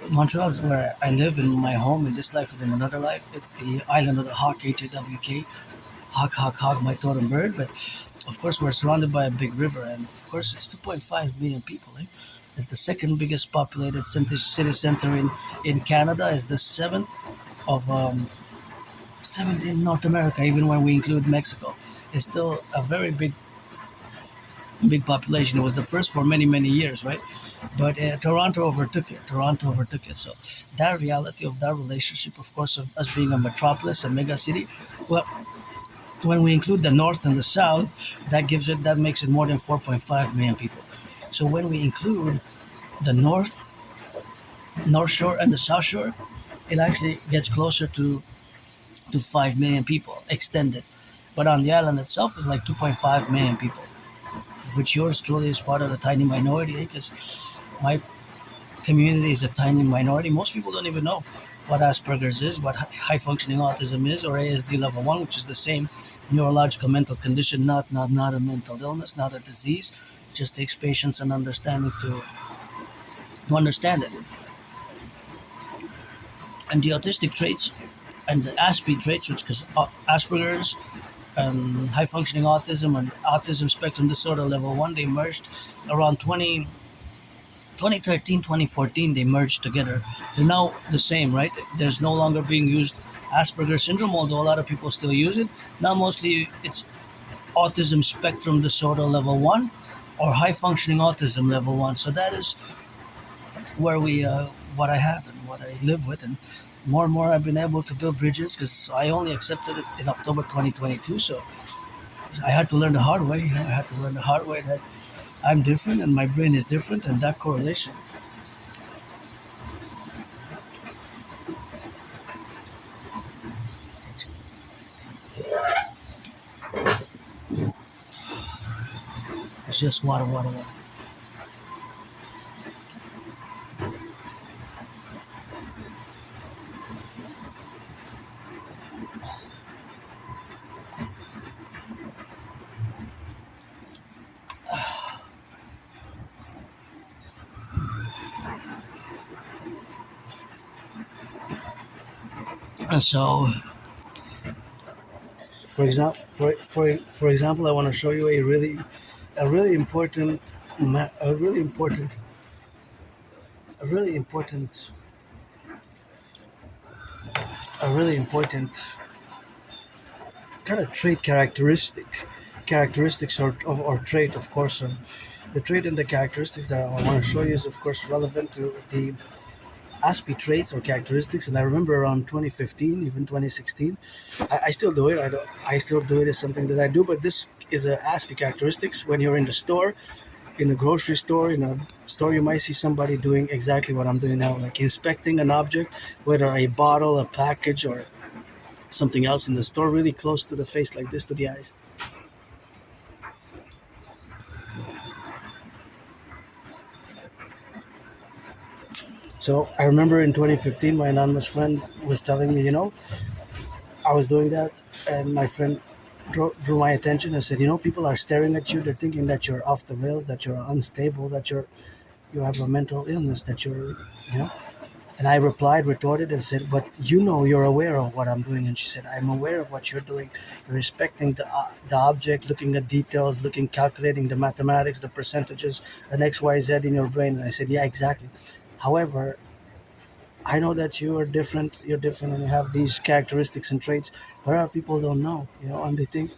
Montreal is where I live in my home in this life and in another life. It's the island of the hawk, HAWK. Hawk, my totem bird. But of course, we're surrounded by a big river, and of course, it's 2.5 million people. It's the second biggest populated city center in Canada. It's the seventh in North America, even when we include Mexico. It's still a very big population. It was the first for many, many years, right? But Toronto overtook it. So that reality of that relationship, of course, of us being a metropolis, a mega city, well, when we include the north and the south, that makes it more than 4.5 million people. So when we include the north shore and the south shore, it actually gets closer to 5 million people extended. But on the island itself is like 2.5 million people, of which yours truly is part of the tiny minority, because my community is a tiny minority. Most people don't even know what Asperger's is, what high functioning autism is, or ASD level 1, which is the same neurological mental condition, not a mental illness, not a disease. It just takes patience and understanding to understand it. And the autistic traits and the Aspie traits, which because Asperger's, high functioning autism, and autism spectrum disorder level 1, they merged around 2013, 2014, they merged together. They're now the same, right? There's no longer being used Asperger's syndrome, although a lot of people still use it. Now mostly it's autism spectrum disorder level 1 or high functioning autism level 1. So that is where what I have and what I live with. And more I've been able to build bridges, because I only accepted it in October 2022. So I had to learn the hard way. I had to learn the hard way that I'm different and my brain is different, and that correlation. It's just water, water, water. And so, for example, I want to show you a really important, a really important, a really important, a really important kind of characteristics or trait, of course, of the trait and the characteristics that I want to show you is, of course, relevant to the Aspie traits or characteristics. And I remember around 2015, even 2016, I still do it. I still do it as something that I do. But this is a Aspie characteristics. When you're in the store, in a grocery store, in a store, you might see somebody doing exactly what I'm doing now, like inspecting an object, whether a bottle, a package, or something else in the store, really close to the face, like this, to the eyes. So I remember in 2015, my anonymous friend was telling me, I was doing that, and my friend drew my attention and said, people are staring at you. They're thinking that you're off the rails, that you're unstable, that you have a mental illness, that you're. And I retorted and said, but you're aware of what I'm doing. And she said, I'm aware of what you're doing. You're respecting the object, looking at details, calculating the mathematics, the percentages, an X, Y, Z in your brain. And I said, yeah, exactly. However, I know that you are different. You're different, and you have these characteristics and traits, but other people don't know, and they think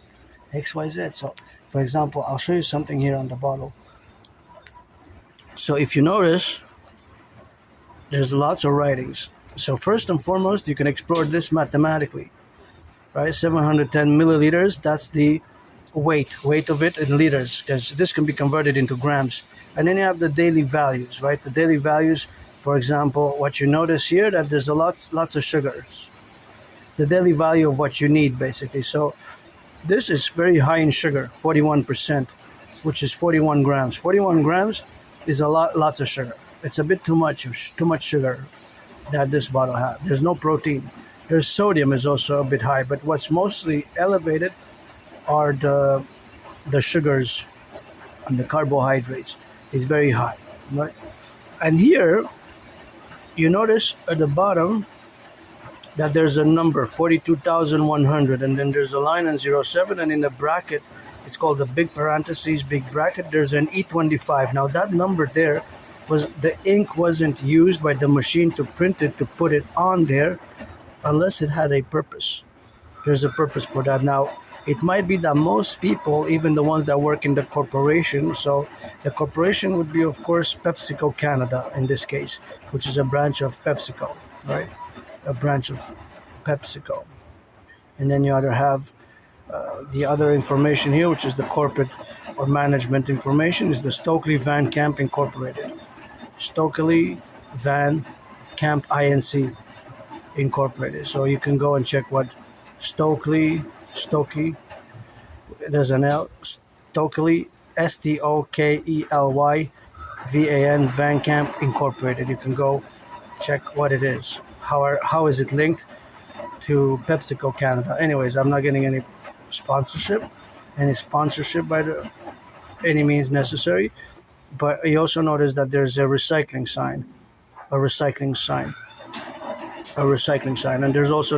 X, Y, Z. So, for example, I'll show you something here on the bottle. So, if you notice, there's lots of writings. So, first and foremost, you can explore this mathematically, right? 710 milliliters. That's the weight of it in liters, because this can be converted into grams. And then you have the daily values, right? The daily values. For example, what you notice here, that there's lots of sugars. The daily value of what you need, basically. So this is very high in sugar, 41%, which is 41 grams. 41 grams is lots of sugar. It's a bit too much sugar that this bottle has. There's no protein. There's sodium is also a bit high, but what's mostly elevated are the sugars and the carbohydrates. Is very high, right? And here, you notice at the bottom that there's a number 42,100, and then there's a line on 07, and in the bracket, it's called the big parentheses, big bracket, there's an E25. Now that number there was, the ink wasn't used by the machine to print it, to put it on there, unless it had a purpose. There's a purpose for that. Now, it might be that most people, even the ones that work in the corporation, so the corporation would be, of course, PepsiCo Canada in this case, which is a branch of PepsiCo, right? A branch of PepsiCo. And then you either have the other information here, which is the corporate or management information, is the Stokely Van Camp Incorporated. Stokely Van Camp Inc. Incorporated. So you can go and check what Stokely, there's an L, Stokely, Stokely Van Camp Incorporated. You can go check what it is. How is it linked to PepsiCo Canada? Anyways, I'm not getting any sponsorship by any means necessary. But you also notice that there's a recycling sign, a recycling sign, a recycling sign, and there's also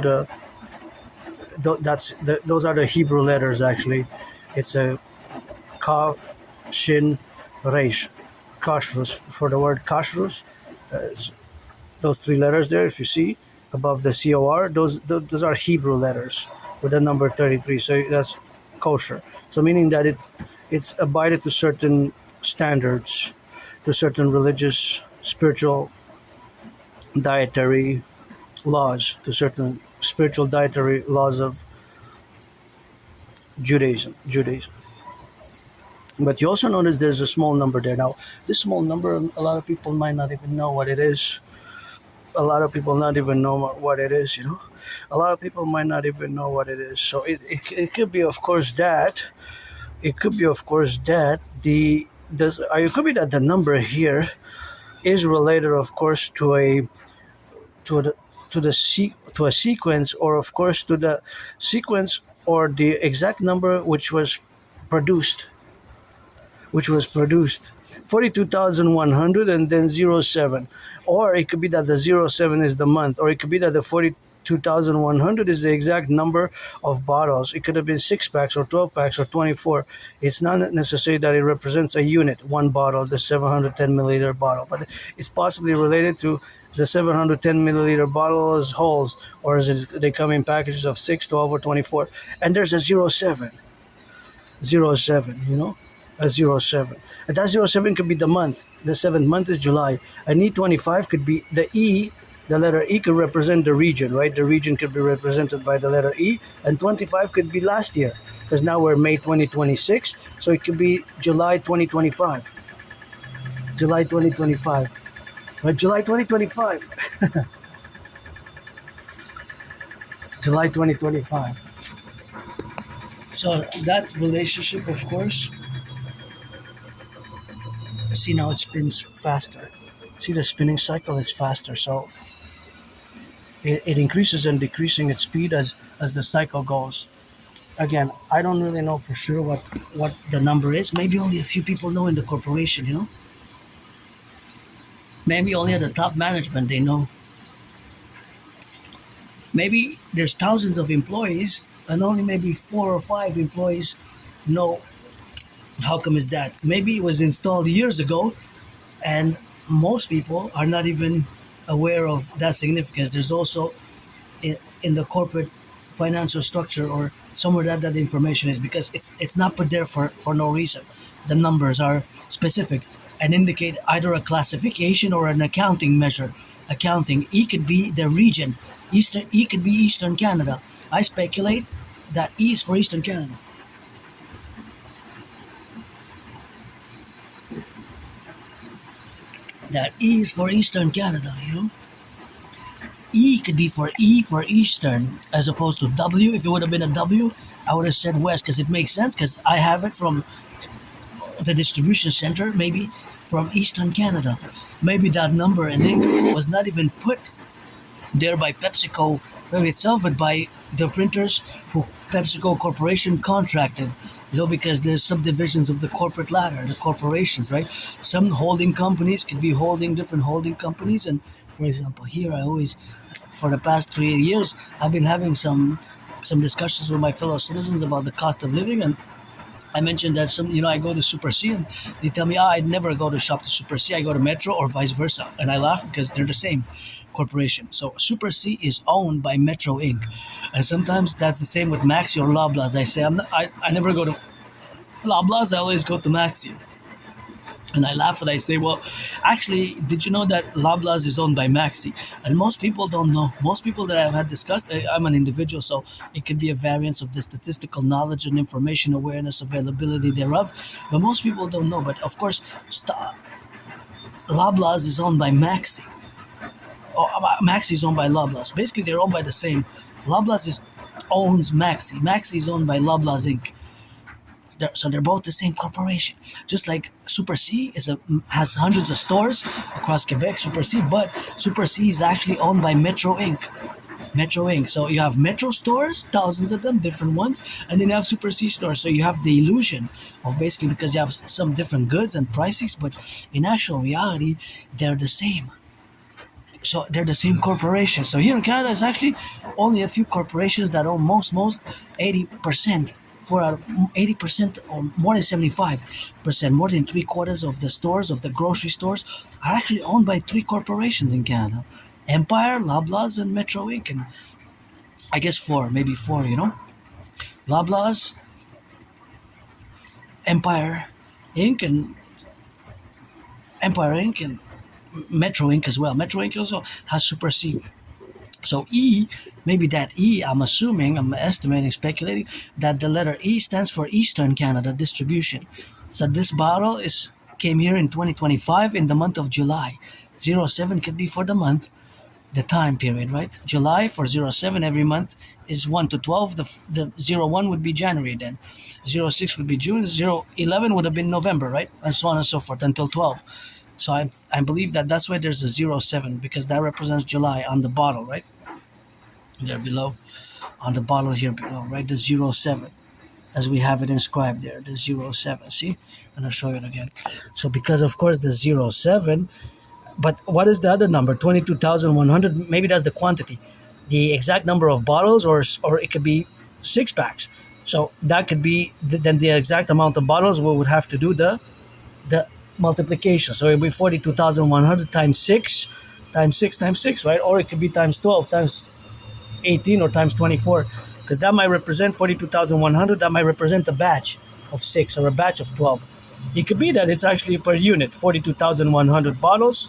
those are the Hebrew letters actually. It's a Kaf, Shin, Reish, Kashrus for the word Kashrus. It's those three letters there. If you see above the COR, those are Hebrew letters with the number 33. So that's kosher. So meaning that it's abided to certain standards, to certain religious, spiritual, dietary laws, to certain spiritual dietary laws of Judaism. But you also notice there's a small number there. Now, this small number, a lot of people might not even know what it is. A lot of people not even know what it is, A lot of people might not even know what it is. So it could be, of course, that. It could be, of course, that it could be that the number here is related, of course, to a sequence, or of course to the sequence or the exact number produced which was produced 42,100 and then 07. Or it could be that the 07 is the month, or it could be that the 42,100 is the exact number of bottles. It could have been 6 packs or 12 packs or 24. It's not necessary that it represents a unit, one bottle, the 710 milliliter bottle, but it's possibly related to the 710 milliliter bottle as wholes, or is it, they come in packages of 6, 12, or 24. And there's a 07, a 07. And that 07 could be the month. The 7th month is July. An E25 could be the E. The letter E could represent the region, right? The region could be represented by the letter E. And 25 could be last year, because now we're May 2026. So it could be July 2025. July 2025. Right? July 2025. July 2025. So that relationship, of course, see now it spins faster. See, the spinning cycle is faster, so it increases and decreasing its speed as the cycle goes. Again, I don't really know for sure what the number is. Maybe only a few people know in the corporation, Maybe only at the top management they know. Maybe there's thousands of employees and only maybe 4 or 5 employees know. How come is that? Maybe it was installed years ago and most people are not even aware of that significance. There's also in the corporate financial structure or somewhere that information is, because it's not put there for no reason. The numbers are specific and indicate either a classification or an accounting measure. Accounting, E could be the region. E could be Eastern Canada. I speculate that E is for Eastern Canada. That E is for Eastern Canada, E could be for Eastern, as opposed to W. If it would have been a W, I would have said West, because it makes sense, because I have it from the distribution center, maybe from Eastern Canada. Maybe that number and ink was not even put there by PepsiCo itself, but by the printers who PepsiCo Corporation contracted. Because there's subdivisions of the corporate ladder, the corporations, right? Some holding companies could be holding different holding companies. And for example, here for the past 3 years, I've been having some discussions with my fellow citizens about the cost of living. And I mentioned that I go to Super C and they tell me, I'd never go to shop to Super C. I go to Metro or vice versa. And I laugh because they're the same corporation. So Super C is owned by Metro Inc. And sometimes that's the same with Maxi or Loblaws. I say, I never go to Loblaws. I always go to Maxi. And I laugh and I say, well, actually, did you know that Loblaws is owned by Maxi? And most people don't know. Most people that I've had discussed, I'm an individual, so it could be a variance of the statistical knowledge and information awareness, availability thereof. But most people don't know. But of course, Loblaws is owned by Maxi. Maxi is owned by Loblaws. Basically, they're owned by the same. Loblaws owns Maxi. Maxi is owned by Loblaws Inc. So they're both the same corporation. Just like Super C has hundreds of stores across Quebec, Super C, but Super C is actually owned by Metro Inc. Metro Inc. So you have Metro stores, thousands of them, different ones, and then you have Super C stores. So you have the illusion of basically because you have some different goods and prices, but in actual reality, they're the same. So they're the same corporation. So here in Canada, it's actually only a few corporations that own most 80%. For 80% or more than 75%, more than 3/4 of the stores, of the grocery stores, are actually owned by 3 corporations in Canada: Empire, Loblaws, and Metro Inc. And I guess 4, maybe 4. Loblaws, Empire Inc. and Metro Inc. as well. Metro Inc. also has Super C. So E, maybe that E, I'm estimating, speculating, that the letter E stands for Eastern Canada Distribution. So this bottle came here in 2025 in the month of July. 07 could be for the month, the time period, right? July for 07 every month is 1 to 12. The 01 would be January then. 06 would be June. 011 would have been November, right? And so on and so forth until 12. So I believe that's why there's a 07, because that represents July on the bottle, right? There below, on the bottle here below, right? The 07, as we have it inscribed there, the 07. See? And I'll show you it again. So because, of course, the 07, but what is the other number? 22,100, maybe that's the quantity. The exact number of bottles, or it could be 6 packs. So that could be, then the exact amount of bottles, we would have to do the multiplication. So it would be 42,100 times 6, times 6, right? Or it could be times 12, times 18, or times 24, because that might represent 42,100. That might represent a batch of 6 or a batch of 12. It could be that it's actually per unit, 42,100 bottles,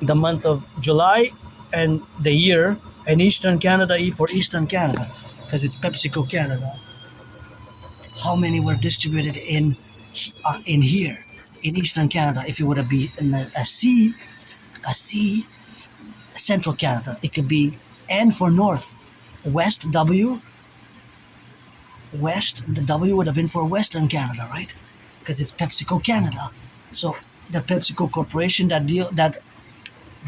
the month of July, and the year, and Eastern Canada, E for Eastern Canada, because it's PepsiCo Canada. How many were distributed in here in Eastern Canada? If it would be in a C, Central Canada, it could be N for North, West W. The W would have been for Western Canada, right? Because it's PepsiCo Canada. So the PepsiCo Corporation that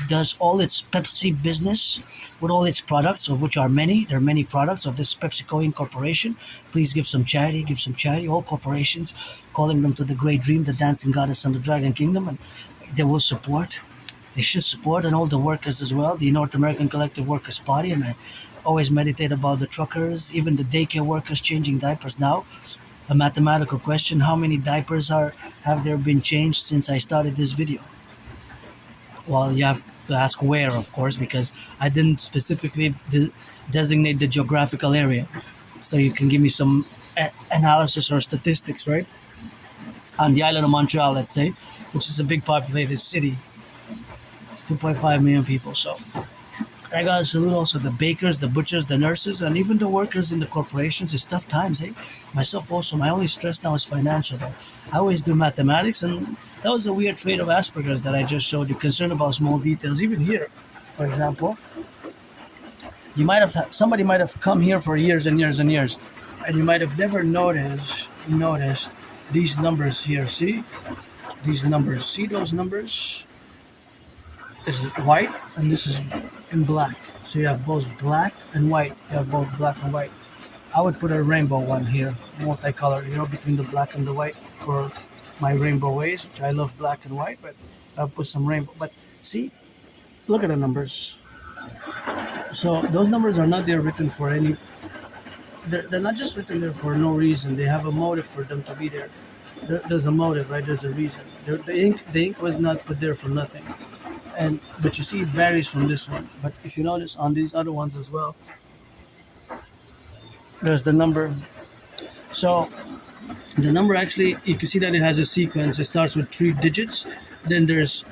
does all its Pepsi business with all its products, of which are many. There are many products of this PepsiCo Incorporation. Please give some charity. All corporations, calling them to the great dream, the dancing goddess and the dragon kingdom, and they will support. They should support, and all the workers as well, the North American Collective Workers Party. And I always meditate about the truckers, even the daycare workers changing diapers now. A mathematical question: how many diapers have there been changed since I started this video? Well, you have to ask where, of course, because I didn't specifically designate the geographical area. So you can give me some analysis or statistics, right? On the island of Montreal, let's say, which is a big populated city, 2.5 million people. So I gotta salute also the bakers, the butchers, the nurses, and even the workers in the corporations. It's tough times, eh? Myself also, my only stress now is financial, though. I always do mathematics, and that was a weird trait of Asperger's that I just showed you, concerned about small details. Even here, for example, somebody might have come here for years and years and years, and you might have never noticed these numbers here. See these numbers? See those numbers? This is white, and this is in black. So you have both black and white. You have both black and white. I would put a rainbow one here, multicolor, between the black and the white for my rainbow ways, which I love black and white, but I'll put some rainbow. But see, look at the numbers. So those numbers are not there written for any, they're not just written there for no reason. They have a motive for them to be there. There's a motive, right? There's a reason. The ink was not put there for nothing. But you see, it varies from this one. But if you notice on these other ones as well, there's the number. So the number, actually, you can see that it has a sequence. It starts with 3 digits, then there's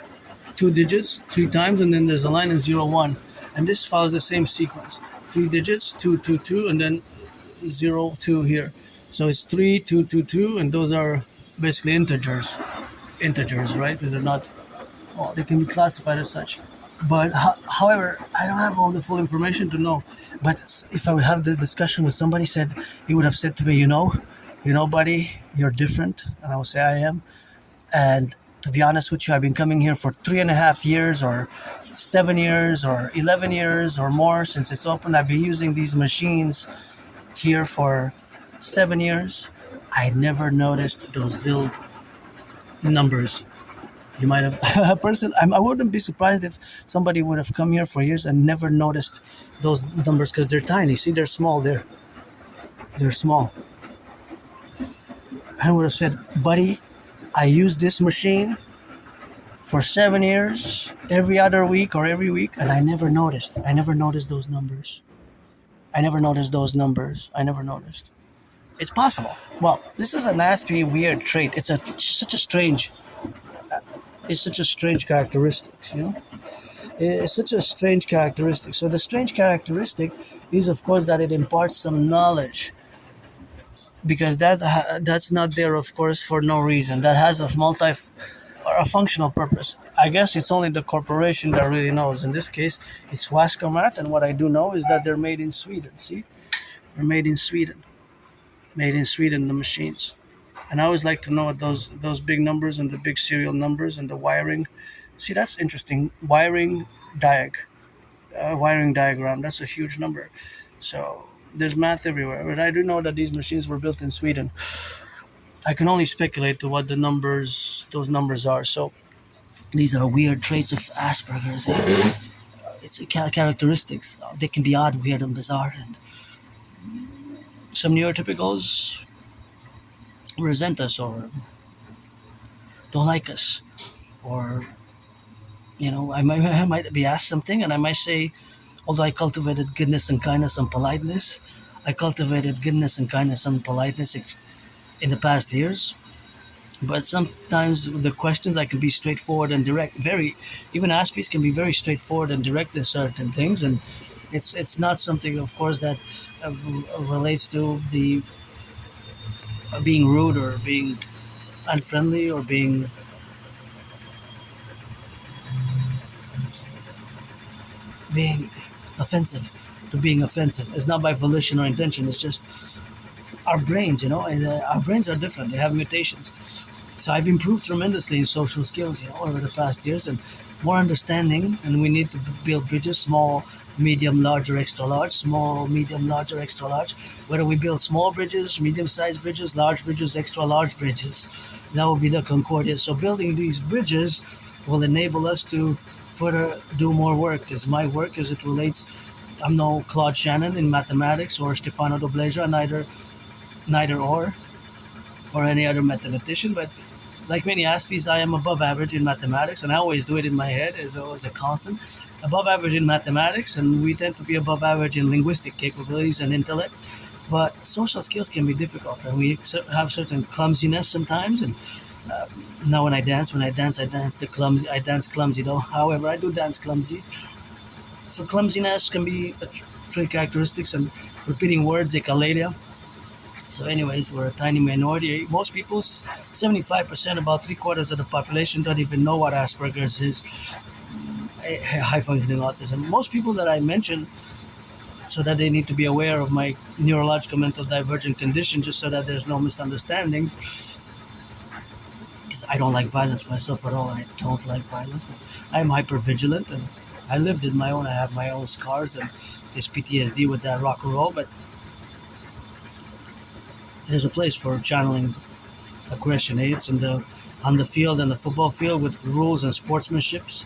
2 digits 3 times, and then there's a line in 01. And this follows the same sequence: 3 digits, 2, 2, 2, and then 0, 2 here. So it's 3, 2, 2, 2, and those are basically integers, right? Because they're not, they can be classified as such. But however, I don't have all the full information to know. But if I would have the discussion with somebody, said he would have said to me, buddy, you're different, and I would say I am. And to be honest with you, I've been coming here for 3.5 years, or 7 years, or 11 years, or more since it's open. I've been using these machines here for 7 years. I never noticed those little numbers. You might have a person. I wouldn't be surprised if somebody would have come here for years and never noticed those numbers because they're tiny. See, they're small. They're small. I would have said, buddy, I use this machine for 7 years, every other week or every week, and I never noticed. I never noticed those numbers. I never noticed those numbers. I never noticed. It's possible. Well, this is an Aspie weird trait. It's such a strange characteristic, It's such a strange characteristic. So the strange characteristic is, of course, that it imparts some knowledge, because that's not there, of course, for no reason. That has or a functional purpose. I guess it's only the corporation that really knows. In this case, it's laundromat, and what I do know is that they're made in Sweden. See, they're made in Sweden, the machines. And I always like to know what those big numbers and the big serial numbers and the wiring. See, that's interesting. Wiring diagram. That's a huge number. So there's math everywhere. But I do know that these machines were built in Sweden. I can only speculate to what those numbers are. So these are weird traits of Asperger's. It's characteristics. They can be odd, weird, and bizarre. And some neurotypicals resent us or don't like us, or I might be asked something and I might say, although I cultivated goodness and kindness and politeness, in the past years. But sometimes the questions, I can be straightforward and direct. Even Aspies can be very straightforward and direct in certain things, and it's not something, of course, that relates to the being rude or being unfriendly or being offensive. To being offensive, it's not by volition or intention. It's just our brains, and our brains are different. They have mutations. So I've improved tremendously in social skills, over the past years, and more understanding. And we need to build bridges: small, medium, large, or extra large. Small, medium, large, or extra large. Whether we build small bridges, medium-sized bridges, large bridges, extra large bridges, that will be the Concordia. So building these bridges will enable us to further do more work. Because my work, as it relates, I'm no Claude Shannon in mathematics or Stefano Dobleja, neither or any other mathematician, but like many Aspies, I am above average in mathematics, and I always do it in my head as always a constant. Above average in mathematics, and we tend to be above average in linguistic capabilities and intellect. But social skills can be difficult, and we have certain clumsiness sometimes. And now when I dance, I dance clumsy though. However, I do dance clumsy. So clumsiness can be a trait characteristics, and repeating words, echolalia. So anyways, we're a tiny minority. Most people, 75%, about 3/4 of the population, don't even know what Asperger's is, high functioning autism. Most people that I mention, so that they need to be aware of my neurological mental divergent condition, just so that there's no misunderstandings. Because I don't like violence myself at all. I don't like violence, but I'm hyper vigilant, and I lived in my own. I have my own scars, and there's PTSD with that rock and roll, but there's a place for channeling aggression. It's on the field and the football field, with rules and sportsmanships,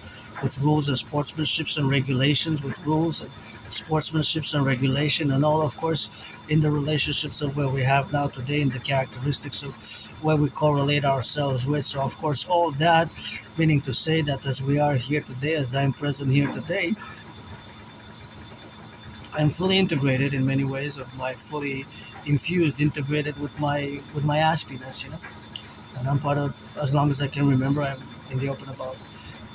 and regulations, with rules and sportsmanships and regulation, and all, of course, in the relationships of where we have now today, in the characteristics of where we correlate ourselves with. So, of course, all that, meaning to say that as we are here today, as I'm present here today, I'm fully integrated in many ways, fully integrated with my Aspie-ness, And I'm part of, as long as I can remember, I'm in the open about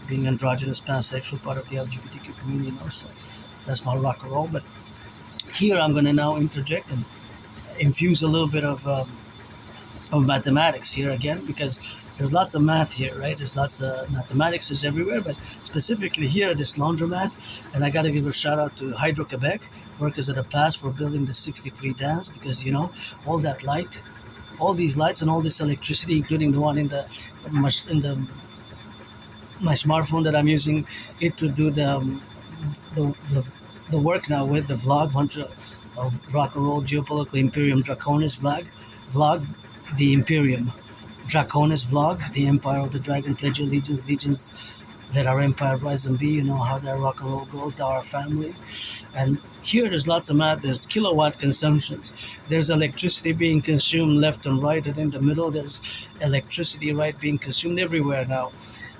being androgynous, pansexual, part of the LGBTQ community, So that's my rock and roll. But here I'm going to now interject and infuse a little bit of mathematics here again, because there's lots of math here, right? There's lots of mathematics is everywhere, but specifically here, this laundromat, and I got to give a shout out to Hydro-Quebec, workers at the past for building the 63 dams, because all that light, all these lights and all this electricity, including the one in the my smartphone that I'm using it to do the, the, the work now with the vlog, bunch of rock and roll geopolitical Imperium Draconis vlog, the Imperium Draconis vlog, the Empire of the Dragon, pledge allegiance, legions that our empire rise and be, how that rock and roll goes, thou our family. And here there's lots of math, there's kilowatt consumptions, there's electricity being consumed left and right, and in the middle there's electricity, right, being consumed everywhere now.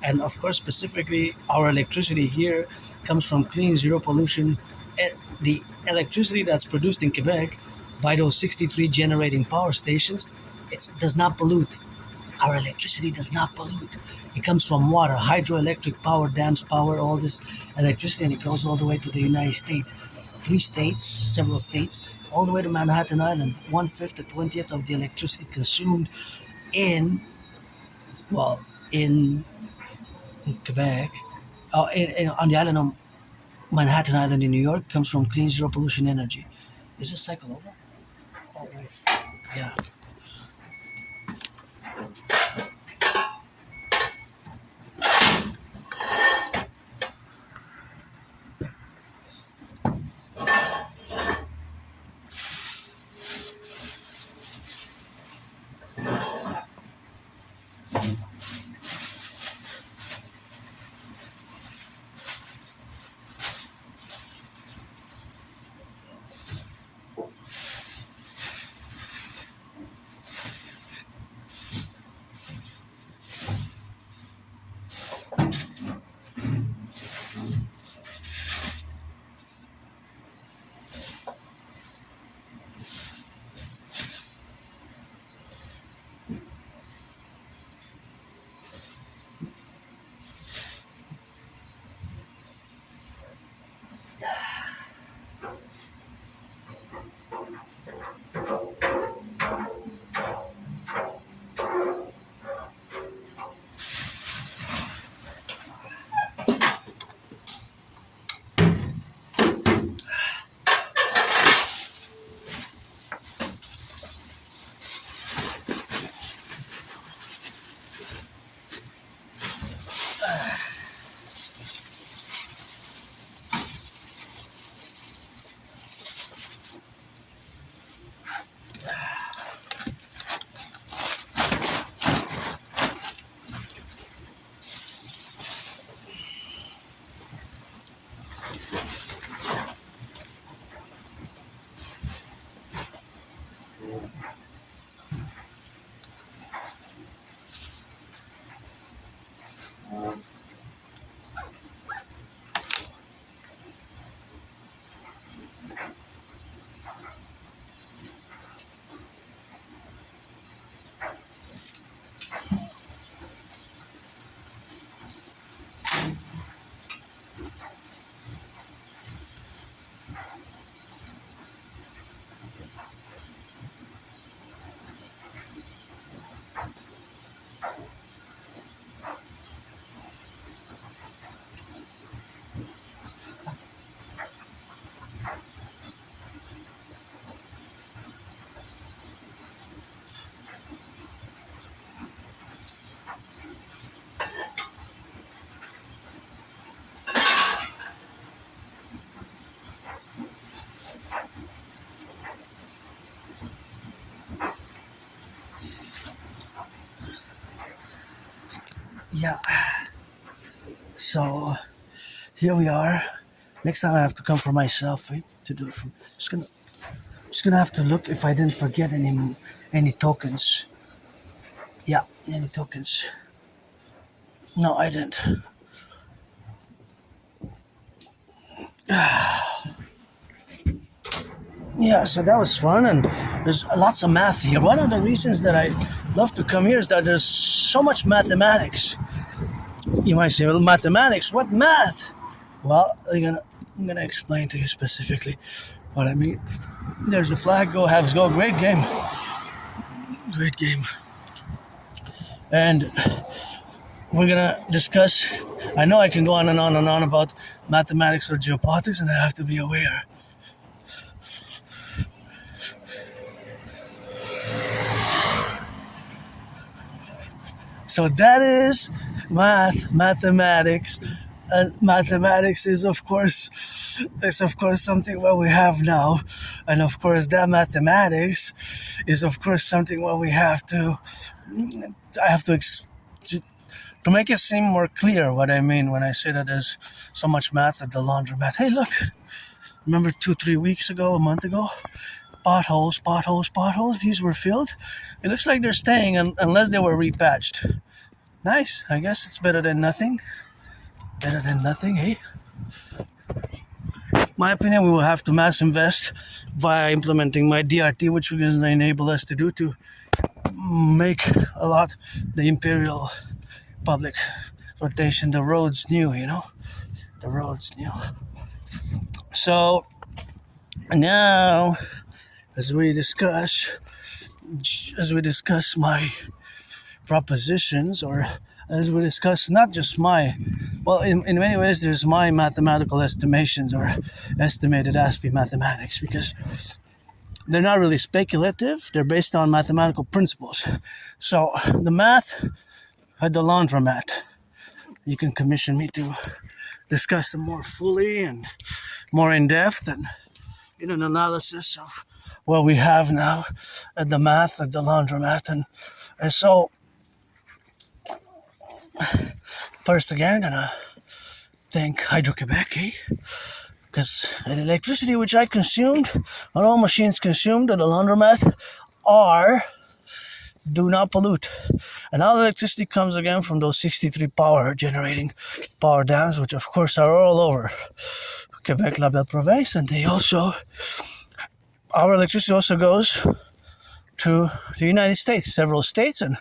And of course, specifically, our electricity here comes from clean, zero pollution. The electricity that's produced in Quebec by those 63 generating power stations, it does not pollute. Our electricity does not pollute. It comes from water, hydroelectric power, dams power, all this electricity, and it goes all the way to the United States. 3 states, several states, all the way to Manhattan Island. 1/5 to 20th of the electricity consumed in, well, in Quebec, on the island of Manhattan Island in New York, comes from clean, zero pollution energy. Is this cycle over? Oh, wait. Yeah. Yeah. So here we are. Next time I have to come for myself, right, to do it from. Just gonna have to look if I didn't forget any tokens. Yeah, any tokens. No, I didn't. Yeah, so that was fun, and there's lots of math here. One of the reasons that I love to come here is that there's so much mathematics. You might say, well, mathematics, what math? Well, I'm gonna explain to you specifically what I mean. There's the flag, go Habs go, great game. Great game. And we're gonna discuss. I know I can go on and on and on about mathematics or geopolitics, and I have to be aware. So that is mathematics, and mathematics is of course something what we have now, and of course that mathematics is of course something what we have to. I have to make it seem more clear what I mean when I say that there's so much math at the laundromat. Hey, look! Remember 2-3 weeks ago, a month ago? Potholes. These were filled. It looks like they're staying unless they were repatched. Nice. I guess it's better than nothing. Hey? My opinion, we will have to mass invest via implementing my DRT, which will enable us to do to make a lot the imperial public rotation, the roads new, the roads new. So now, as we discuss my propositions, or as we discuss not just in many ways there's my mathematical estimations or estimated Aspie mathematics, because they're not really speculative, they're based on mathematical principles. So the math at the laundromat, you can commission me to discuss them more fully and more in depth, and in an analysis of what we have now at the math at the laundromat. And so first again, I'm gonna thank Hydro-Quebec, because the electricity which I consumed, and all machines consumed at the laundromat, do not pollute. And all the electricity comes again from those 63 generating power dams, which of course are all over Quebec, la belle province, and our electricity also goes to the United States, several states, and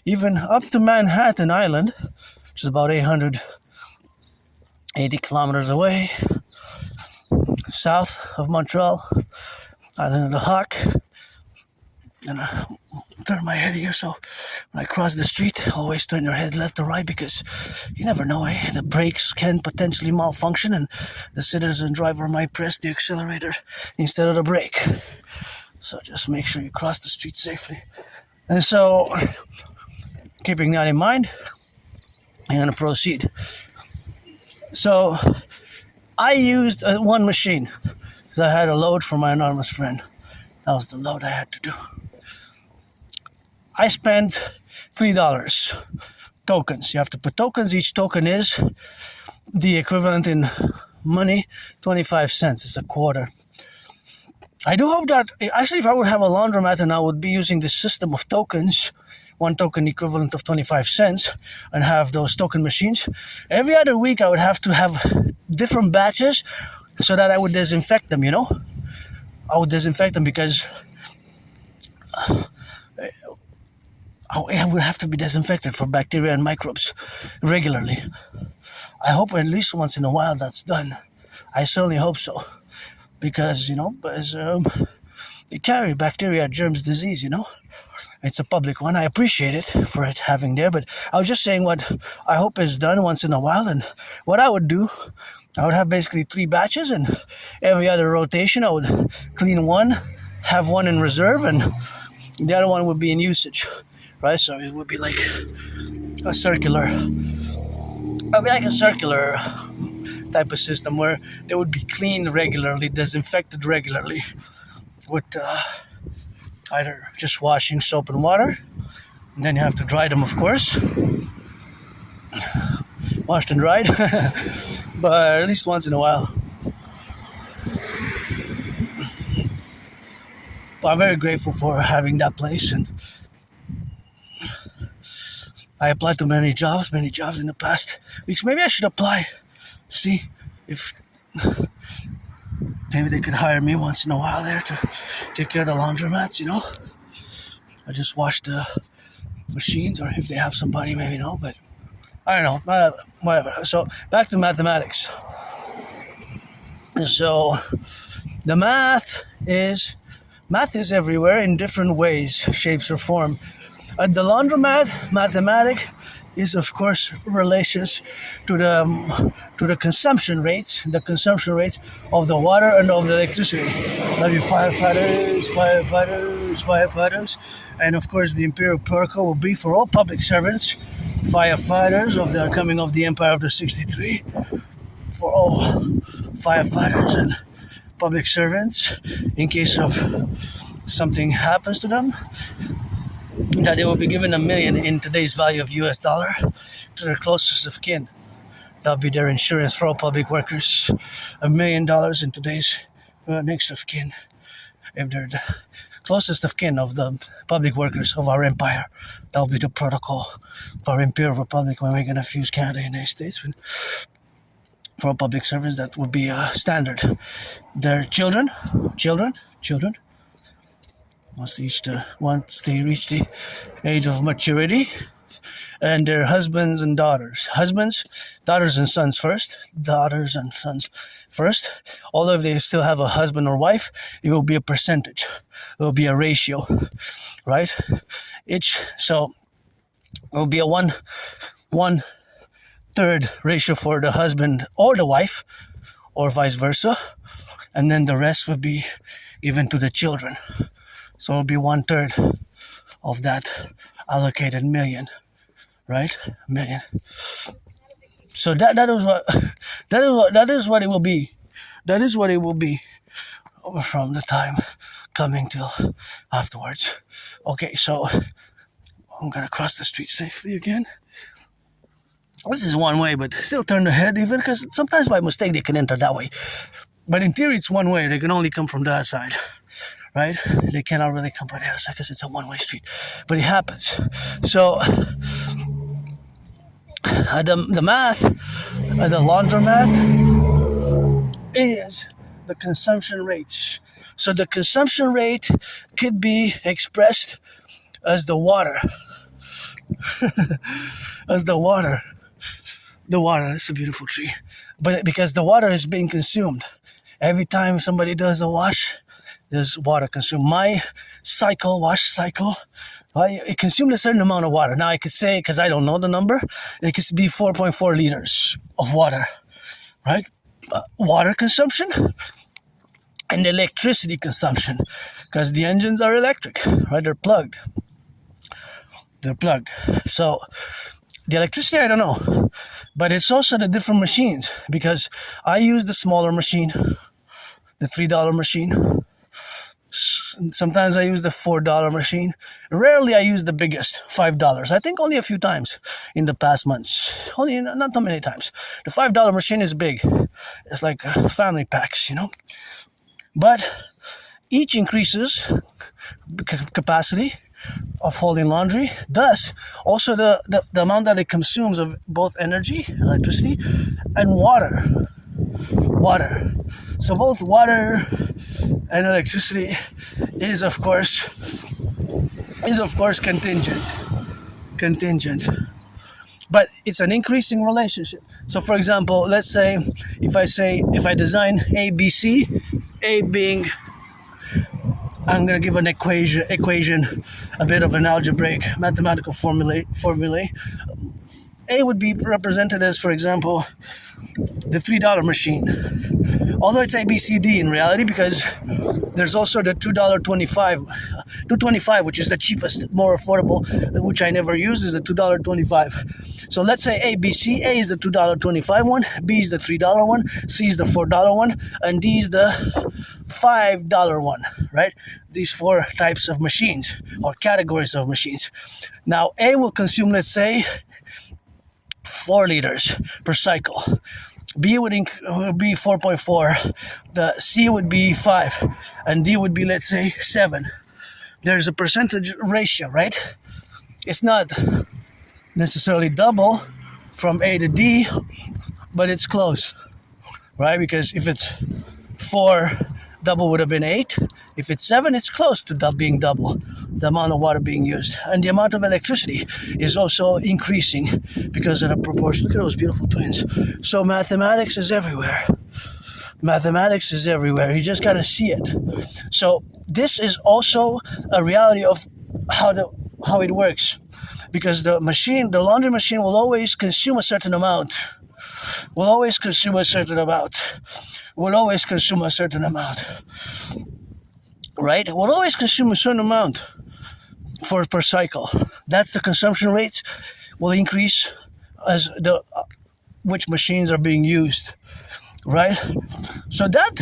even up to Manhattan Island, which is about 880 kilometers away, south of Montreal, island of the Hawk. And turn my head here, so when I cross the street, always turn your head left or right, because you never know, the brakes can potentially malfunction and the citizen driver might press the accelerator instead of the brake. So just make sure you cross the street safely. And so, keeping that in mind, I'm going to proceed. So I used one machine because I had a load for my anonymous friend. That was the load I had to do. I spent $3 tokens. You have to put tokens. Each token is the equivalent in money, 25 cents. It's a quarter. I do hope that, actually, if I would have a laundromat and I would be using this system of tokens, one token equivalent of 25 cents, and have those token machines, every other week I would have to have different batches so that I would disinfect them, I would disinfect them because it would have to be disinfected for bacteria and microbes regularly. I hope at least once in a while that's done. I certainly hope so. Because, they carry bacteria, germs, disease, It's a public one. I appreciate it for it having there, but I was just saying what I hope is done once in a while. And what I would do, I would have basically 3 batches, and every other rotation I would clean one, have one in reserve, and the other one would be in usage, right? So it would be like a circular type of system where they would be cleaned regularly, disinfected regularly with either just washing soap and water, and then you have to dry them, of course, washed and dried, but at least once in a while. But I'm very grateful for having that place, and I applied to many jobs in the past weeks. Maybe I should apply, see if maybe they could hire me once in a while there to take care of the laundromats, I just wash the machines, or if they have somebody, maybe no, but I don't know, whatever. So back to mathematics. So the math is everywhere in different ways, shapes, or form. At the laundromat, mathematics is of course relations to the consumption rates of the water and of the electricity. That'll be firefighters, and of course the imperial protocol will be for all public servants, firefighters of the coming of the Empire of the 63, for all firefighters and public servants, in case of something happens to them, that they will be given $1 million in today's value of US dollar to their closest of kin. That'll be their insurance for all public workers. $1 million in today's next of kin, if they're the closest of kin of the public workers of our empire. That'll be the protocol for our imperial republic when we're gonna fuse Canada and the United States. For all public servants, that would be a standard. Their children. Once they reach the age of maturity, and their husbands and daughters. Daughters and sons first. Although if they still have a husband or wife, it will be a percentage. It will be a ratio, right? So it will be a one third ratio for the husband or the wife, or vice versa, and then the rest would be given to the children. So it'll be 1/3 of that allocated $1 million, right? $1 million. So that is what it will be. That is what it will be from the time coming till afterwards. Okay, so I'm gonna cross the street safely again. This is one way, but still turn the head even, because sometimes by mistake they can enter that way. But in theory, it's one way. They can only come from that side, right? They cannot really come from the other side because it's a one-way street. But it happens. So the math, the laundromat is the consumption rates. So the consumption rate could be expressed as the water. As the water. The water, it's a beautiful tree. But because the water is being consumed. Every time somebody does a wash, there's water consumed. My wash cycle, it consumed a certain amount of water. Now I could say, because I don't know the number, it could be 4.4 liters of water, right? Water consumption and electricity consumption, because the engines are electric, right? They're plugged. So the electricity, I don't know. But it's also the different machines, because I use the smaller machine, the $3 machine. Sometimes I use the $4 machine. Rarely I use the biggest, $5. I think only a few times in the past months. Only not too many times. The $5 machine is big. It's like family packs, But each increases capacity of holding laundry, thus also the amount that it consumes of both energy, electricity, and water. So both water and electricity is of course contingent, but it's an increasing relationship. So for example, let's say if I design A, B, C, A being, I'm going to give an equation, a bit of an algebraic mathematical formulae. A would be represented as, for example, the $3 machine. Although it's ABCD in reality, because there's also the $2.25, which is the cheapest, more affordable, which I never use, is the $2.25. So let's say ABC. A is the $2.25 one, B is the $3 one, C is the $4 one, and D is the $5 one, right? These four types of machines, or categories of machines. Now, A will consume, let's say, 4 liters per cycle. B would be 4.4, the C would be 5, and D would be, let's say, 7. There's a percentage ratio, right? It's not necessarily double from A to D, but it's close, right? Because if it's 4, double would have been 8. If it's 7, it's close to being double the amount of water being used. And the amount of electricity is also increasing because of the proportion. Look at those beautiful twins. So mathematics is everywhere. You just got to see it. So this is also a reality of how how it works, because the laundry machine will always consume a certain amount. Will always consume a certain amount. Right? Will always consume a certain amount per cycle. That's the consumption rates will increase as which machines are being used, right? So that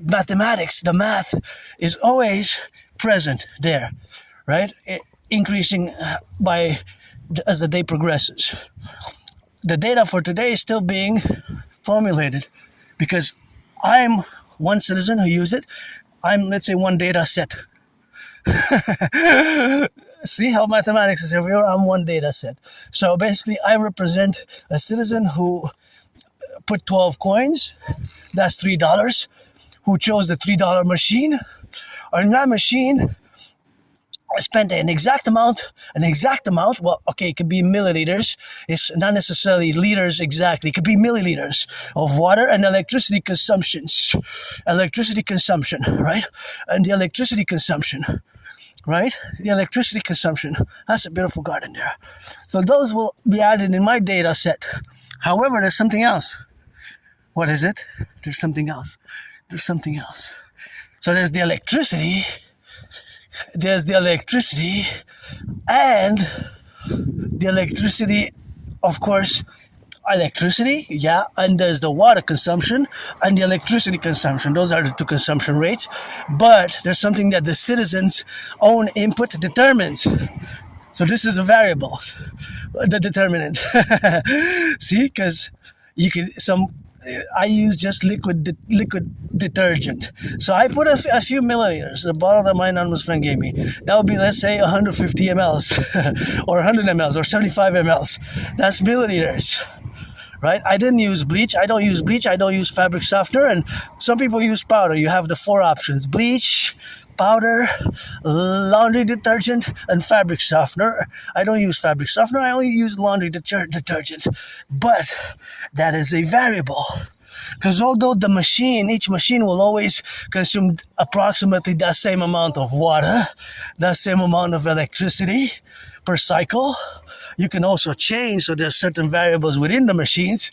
mathematics, the math, is always present there, right? Increasing as the day progresses. The data for today is still being formulated because I'm one citizen who used it. I'm, let's say, one data set. See how mathematics is everywhere? I'm one data set. So basically, I represent a citizen who put 12 coins. That's $3. Who chose the $3 machine? On that machine, I spent an exact amount. Well, okay, it could be milliliters. It's not necessarily liters exactly. It could be milliliters of water and electricity consumption, right? And the electricity consumption, right? The electricity consumption. That's a beautiful garden there. So those will be added in my data set. However, there's something else. What is it? There's something else. So there's the electricity, and the electricity, of course, yeah, and there's the water consumption and the electricity consumption. Those are the two consumption rates. But there's something that the citizen's own input determines. So this is a variable, the determinant. See, because I use just liquid detergent. So I put a few milliliters. The bottle that my anonymous friend gave me. That would be, let's say, 150 mLs or 100 mLs or 75 mLs. That's milliliters, right? I didn't use bleach. I don't use bleach. I don't use fabric softener. And some people use powder. You have the 4 options: bleach, powder, laundry detergent, and fabric softener. I don't use fabric softener. I only use laundry detergent. But that is a variable. Because although each machine will always consume approximately that same amount of water, that same amount of electricity per cycle, you can also change. So there's certain variables within the machines.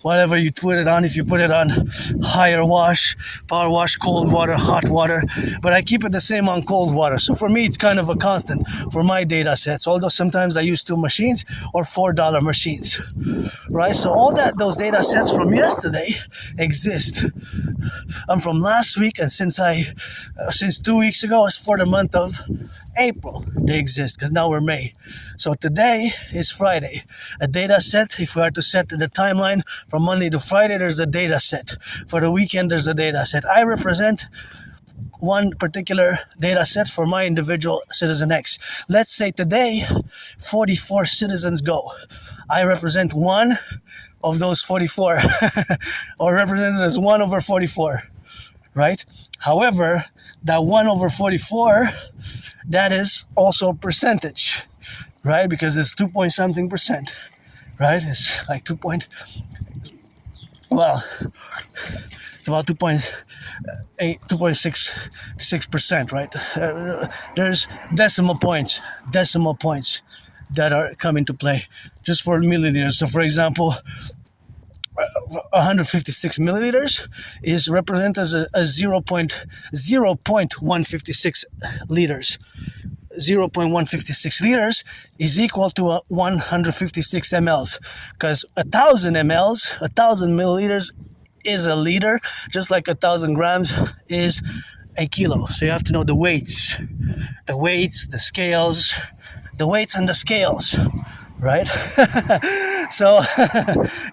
Whatever you put it on, if you put it on higher wash, power wash, cold water, hot water, but I keep it the same on cold water. So for me, it's kind of a constant for my data sets, although sometimes I use 2 machines or $4 machines, right? So all those data sets from yesterday exist. And from last week, and since 2 weeks ago, it's for the month of April, they exist, because now we're May. So today is Friday. A data set, if we are to set the timeline from Monday to Friday, there's a data set. For the weekend, there's a data set. I represent one particular data set for my individual Citizen X. Let's say today, 44 citizens go. I represent one of those 44, or represented as 1 over 44, right? However, that 1 over 44, that is also a percentage, right? Because it's 2 point something percent, right? It's like it's about 2.6%, right? There's decimal points that are come into play just for milliliters. So for example, 156 milliliters is represented as a 0.156 liters. 0.156 liters is equal to 156 mLs, because 1,000 milliliters is a liter, just like 1,000 grams is a kilo. So you have to know the weights, the scales, and the scales, right? So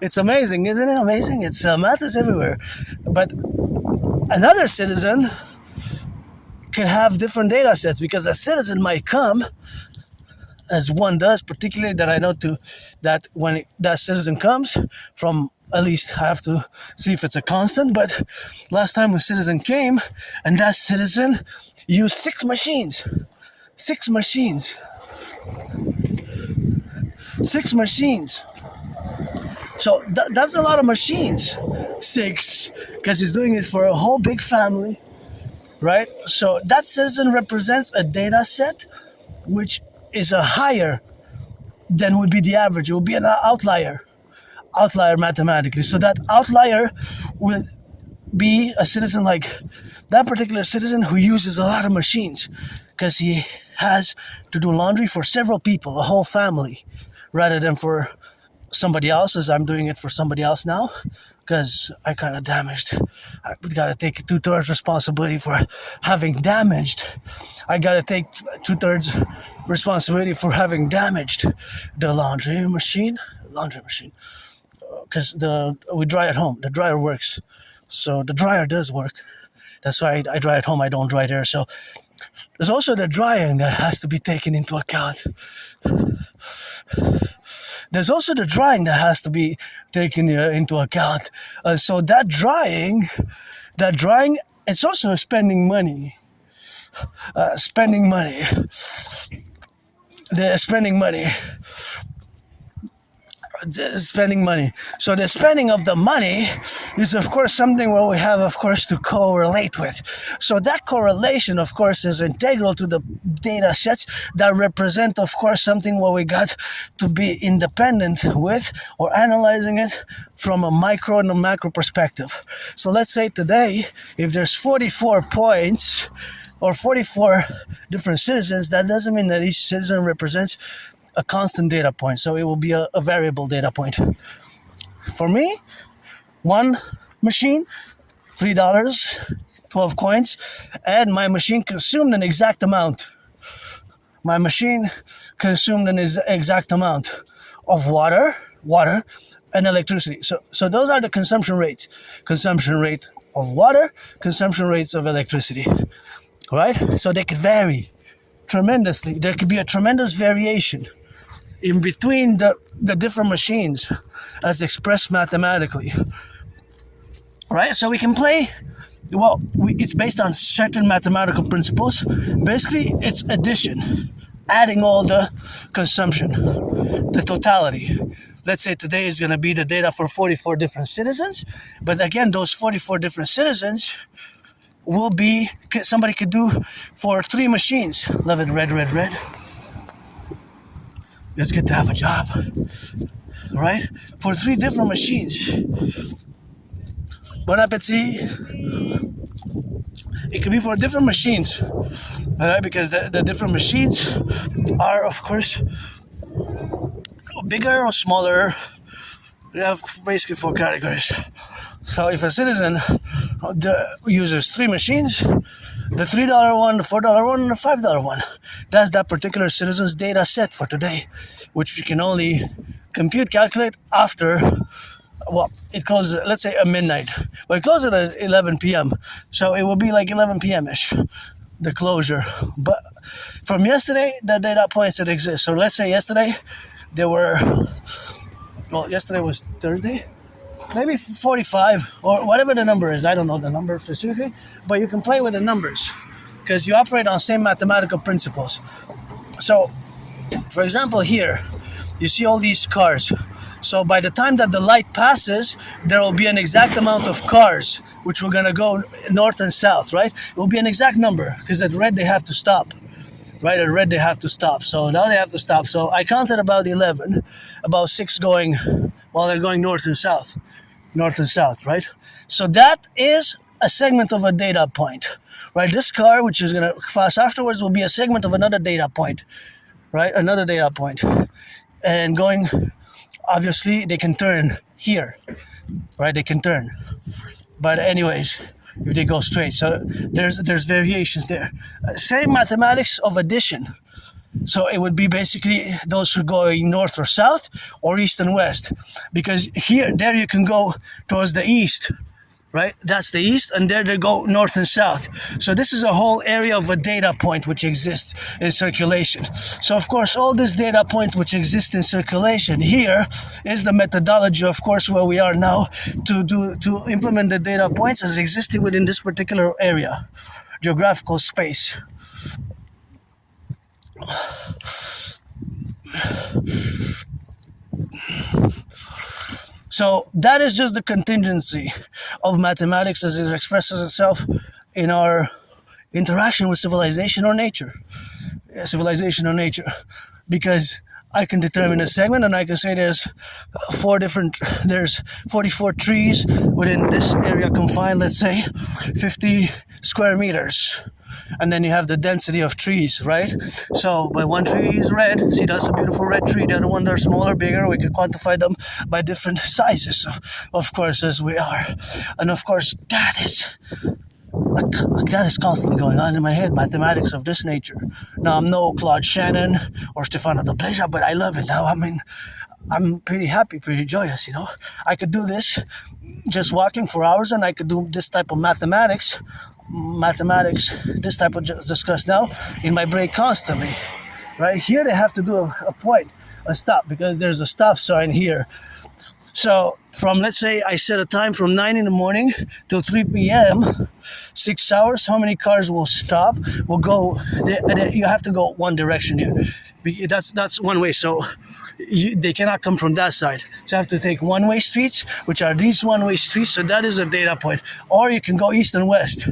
it's amazing, isn't it? Amazing. It's math is everywhere. But another citizen can have different data sets, because a citizen might come, as one does, particularly that I know that when that citizen comes from, at least I have to see if it's a constant, but last time a citizen came and that citizen used 6 machines. 6 machines. So that's a lot of machines. 6, because he's doing it for a whole big family. right? So that citizen represents a data set which is a higher than would be the average. It would be an outlier mathematically. So that outlier will be a citizen like that particular citizen who uses a lot of machines because he has to do laundry for several people, a whole family, rather than for somebody else, as I'm doing it for somebody else now, because I kind of damaged. I got to take 2/3 responsibility for having damaged. I got to take 2/3 responsibility for having damaged the laundry machine. Because we dry at home. The dryer works, so the dryer does work. That's why I dry at home. I don't dry there. So there's also the drying that has to be taken into account. There's also the drying that has to be taken into account. So that drying, it's also spending money. Spending money. The spending money. Spending money. So the spending of the money is, of course, something where we have, of course, to correlate with. So that correlation, of course, is integral to the data sets that represent, of course, something where we got to be independent with or analyzing it from a micro and a macro perspective. So let's say today, if there's 44 points or 44 different citizens, that doesn't mean that each citizen represents a constant data point. So it will be a variable data point. For me, one machine, $3, 12 coins, and my machine consumed an exact amount. My machine consumed an exact amount of water, and electricity. So those are the consumption rates. Consumption rate of water, consumption rates of electricity. Right? So they could vary tremendously. There could be a tremendous variation in between the different machines as expressed mathematically. Right? So we can play, it's based on certain mathematical principles. Basically, it's addition, adding all the consumption, the totality. Let's say today is going to be the data for 44 different citizens, but again, those 44 different citizens will be, somebody could do for 3 machines. Love it, red. It's good to have a job, right? For 3 different machines. Bon appetit. It could be for different machines, right? Because the different machines are, of course, bigger or smaller. We have basically 4 categories. So if a citizen uses 3 machines, the $3 one, the $4 one, and the $5 one, that's that particular citizen's data set for today, which you can only calculate after, it closes, let's say, at midnight. But it closes at 11 p.m. So it will be like 11 p.m.-ish, the closure. But from yesterday, the data points that exist. So let's say yesterday, yesterday was Thursday, maybe 45 or whatever the number is. I don't know the number specifically, but you can play with the numbers because you operate on same mathematical principles. So, for example, here, you see all these cars. So by the time that the light passes, there will be an exact amount of cars, which we're going to go north and south, right? It will be an exact number because at red they have to stop. Right, at red they have to stop. So now they have to stop. So I counted about 11, about 6 going, they're going north and south, right? So that is a segment of a data point, right? This car, which is going to pass afterwards, will be a segment of another data point, right? Another data point. And going, obviously, they can turn here, right? They can turn. But anyways, if they go straight. So there's variations there. Same mathematics of addition. So it would be basically those who are going north or south or east and west. Because there you can go towards the east, right? That's the east, and there they go north and south. So this is a whole area of a data point which exists in circulation. So of course, all this data point which exists in circulation here is the methodology, of course, where we are now to implement the data points as existing within this particular area, geographical space. So that is just the contingency of mathematics as it expresses itself in our interaction with civilization or nature. Civilization or nature. Because I can determine a segment and I can say there's 44 trees within this area confined, let's say 50 square meters. And then you have the density of trees, right? So by one tree is red, see that's a beautiful red tree, the other one they're smaller, bigger, we can quantify them by different sizes, of course, as we are. And of course that is constantly going on in my head, mathematics of this nature. Now I'm no Claude Shannon or Stefano de Pleja, but I love it now. I mean, I'm pretty happy, pretty joyous, I could do this just walking for hours, and I could do this type of mathematics, this type of discuss now in my break constantly. Right here they have to do a stop, because there's a stop sign here. So from, let's say I set a time from 9 in the morning till 3 p.m., 6 hours, how many cars will stop? Will go, you have to go one direction here. That's one way, so they cannot come from that side. So you have to take one-way streets, which are these one-way streets, so that is a data point. Or you can go east and west,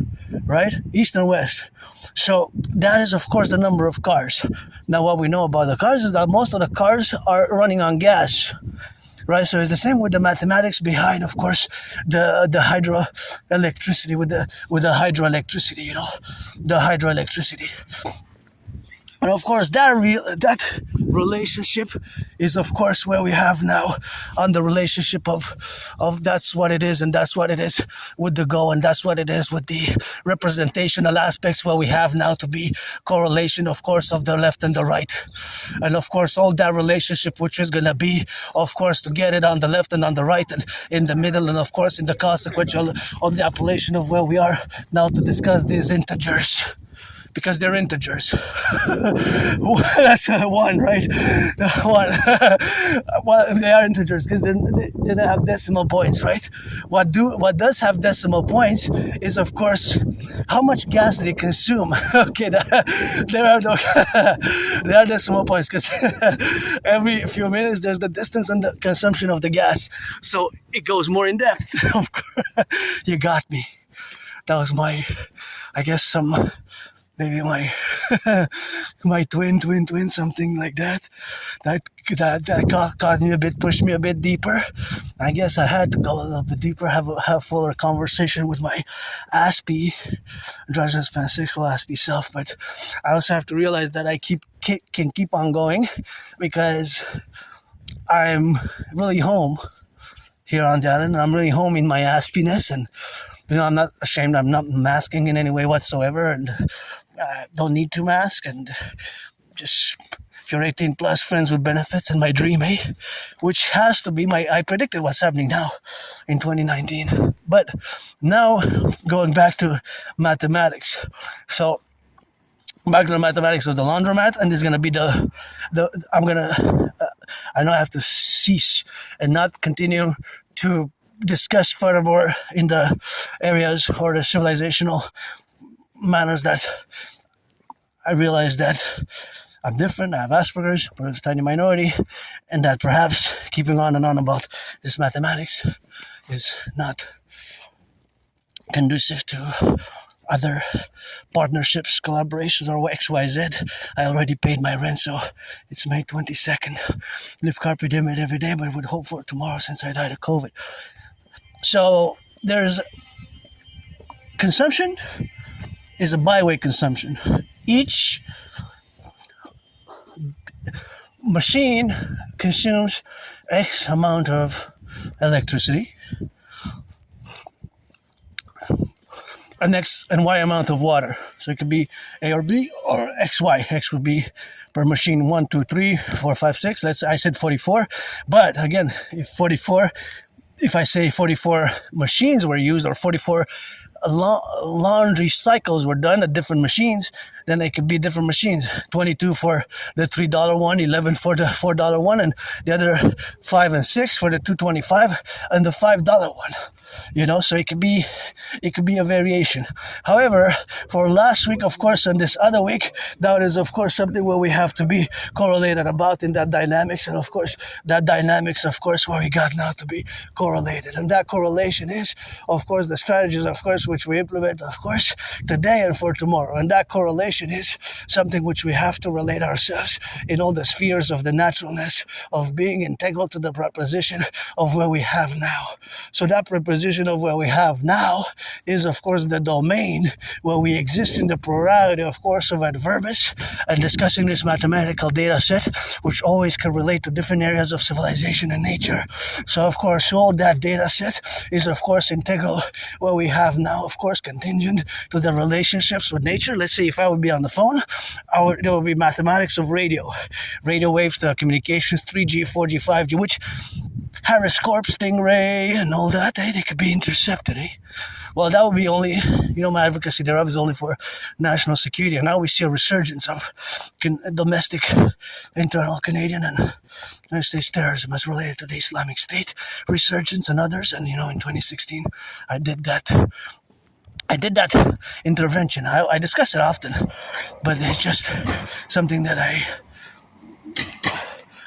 right? East and west. So that is, of course, the number of cars. Now what we know about the cars is that most of the cars are running on gas. Right, so it's the same with the mathematics behind, of course, the hydroelectricity with the hydroelectricity, the hydroelectricity. And of course, that relationship is, of course, where we have now on the relationship of that's what it is, and that's what it is with the go, and that's what it is with the representational aspects, where we have now to be correlation, of course, of the left and the right. And of course, all that relationship, which is going to be, of course, to get it on the left and on the right and in the middle, and of course, in the consequential of the appellation of where we are now to discuss these integers. Because they're integers. That's one, right? One. Well, they are integers because they don't have decimal points, right? What does have decimal points is, of course, how much gas they consume. Okay, there are decimal points, because every few minutes there's the distance and the consumption of the gas. So it goes more in depth. Of course, you got me. That was maybe my twin, something like that. That caught me a bit, pushed me a bit deeper. I guess I had to go a little bit deeper, have fuller conversation with my Aspie, androgynous pansexual Aspie self. But I also have to realize that I can keep on going, because I'm really home here on the island, and I'm really home in my Aspiness, and I'm not ashamed. I'm not masking in any way whatsoever, and don't need to mask. And just, if you're 18 plus, friends with benefits, and my dream, which has to be I predicted what's happening now in 2019. But now, going back to mathematics. So back to the mathematics of the laundromat, and this is going to be I know I have to cease and not continue to discuss furthermore in the areas or the civilizational manners that I realize that I'm different, I have Asperger's, but it's a tiny minority, and that perhaps keeping on and on about this mathematics is not conducive to other partnerships, collaborations, or XYZ. I already paid my rent, so it's May 22nd. Live carpe diem it every day, but would hope for tomorrow since I died of COVID. So there's consumption is a byway consumption. Each machine consumes X amount of electricity and Y amount of water. So it could be A or B or XY. X would be per machine 1, 2, 3, 4, 5, 6. I said 44. But again, if I say 44 machines were used, or 44 laundry cycles were done at different machines, then they could be different machines. 22 for the $3 one, 11 for the $4 one, and the other 5 and 6 for the $2.25 and the $5 one. So it could be a variation. However, for last week, of course, and this other week, that is of course something where we have to be correlated about in that dynamics, and of course that dynamics, of course, where we got now to be correlated, and that correlation is, of course, the strategies, of course, which we implement, of course, today and for tomorrow, and that correlation is something which we have to relate ourselves in all the spheres of the naturalness of being integral to the preposition of where we have now. So that preposition of where we have now is, of course, the domain where we exist in the plurality, of course, of adverbs, and discussing this mathematical data set, which always can relate to different areas of civilization and nature. So, of course, all that data set is, of course, integral where we have now, of course, contingent to the relationships with nature. Let's say if I would be on the phone, there would be mathematics of radio waves, telecommunications, 3G, 4G, 5G, which Harris Corp, Stingray, and all that, they could be intercepted. Well, that would be only, my advocacy thereof is only for national security. And now we see a resurgence of domestic, internal Canadian and United States terrorism as related to the Islamic State resurgence and others. And, in 2016, I did that intervention. I discuss it often, but it's just something that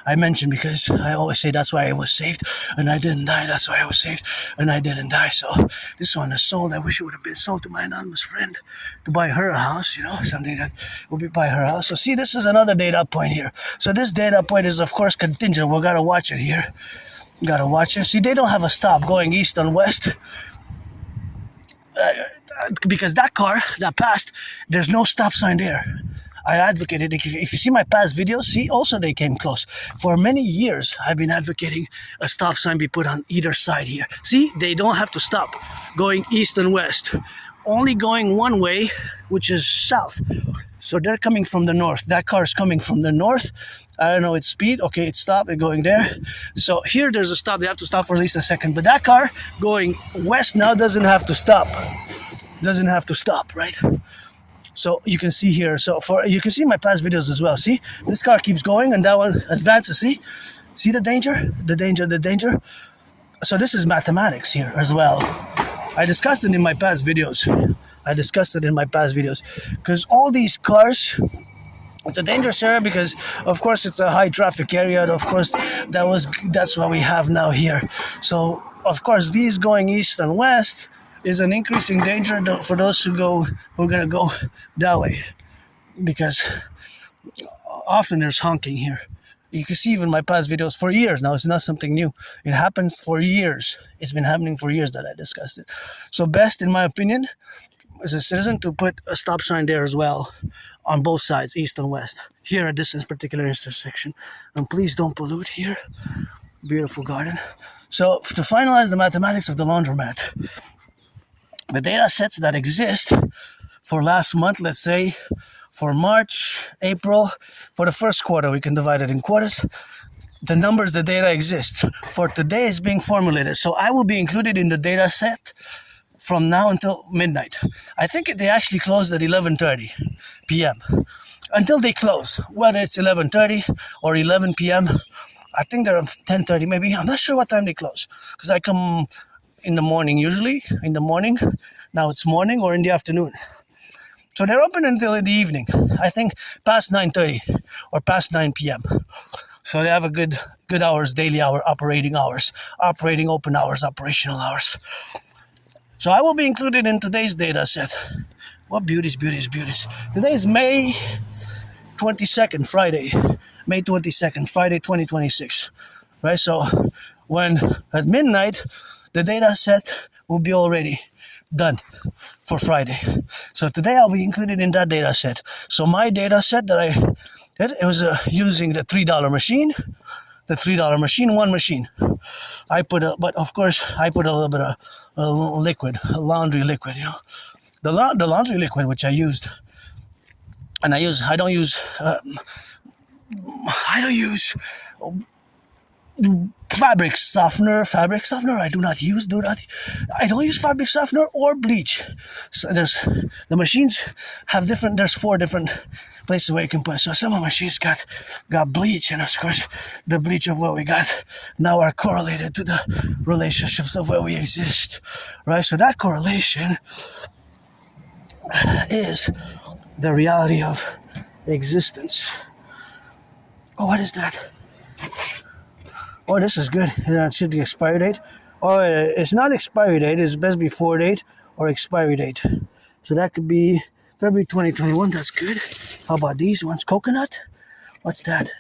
I mentioned because I always say that's why I was saved and I didn't die. That's why I was saved and I didn't die. So this one is sold. I wish it would have been sold to my anonymous friend to buy her a house, something that would be buy her house. So see, this is another data point here. So this data point is, of course, contingent. We got to watch it here. Got to watch it. See, they don't have a stop going east and west. Because that car that passed, there's no stop sign there. I advocated, if you see my past videos, see, also they came close. For many years, I've been advocating a stop sign be put on either side here. See, they don't have to stop going east and west. Only going one way, which is south. So they're coming from the north. That car is coming from the north. I don't know its speed. Okay, it stopped. It's going there. So here there's a stop. They have to stop for at least a second. But that car going west now doesn't have to stop. Doesn't have to stop, right? So you can see here. So you can see my past videos as well. See, this car keeps going and that one advances. See the danger, the danger. So this is mathematics here as well. I discussed it in my past videos. Because all these cars, it's a dangerous area because, of course, it's a high traffic area. And of course, that's what we have now here. So, of course, these going east and west is an increasing danger for those who are going to go that way, because often there's honking here. You can see even my past videos for years now. It's not something new. It happens for years. It's been happening for years that I discussed it. So best, in my opinion, as a citizen, to put a stop sign there as well on both sides, east and west, here at this particular intersection. And please don't pollute here. Beautiful garden. So to finalize the mathematics of the laundromat, the data sets that exist for last month, let's say for March, April, for the first quarter, we can divide it in quarters. The numbers, the data exists. For today is being formulated. So I will be included in the data set from now until midnight. I think they actually closed at 11:30 p.m. Until they close, whether it's 11:30 or 11 p.m., I think they're 10:30 maybe. I'm not sure what time they close because I come in the morning, usually in the morning. Now it's morning or in the afternoon. So they're open until in the evening. I think past 9:30 or past 9 p.m. So they have a good hours, daily operating hours, operating open hours, operational hours. So I will be included in today's data set. What beauties. Today is May 22nd, Friday. May 22nd, Friday 2026. Right, so when at midnight, the data set will be already done for Friday. So today I'll be included in that data set. So my data set it was using the $3 machine. The $3 machine, one machine. But of course, I put a little bit of liquid, a laundry liquid, The laundry liquid which I used, and I don't use fabric softener. I don't use fabric softener or bleach. So the machines have different. There's 4 different places where you can put. So some of my machines got bleach, and of course the bleach of what we got now are correlated to the relationships of where we exist, right? So that correlation is the reality of existence. Oh, what is that? Oh, this is good. It should be expiry date. Oh, it's not expiry date. It's best before date or expiry date. So that could be February 2021. That's good. How about these ones? Coconut? What's that?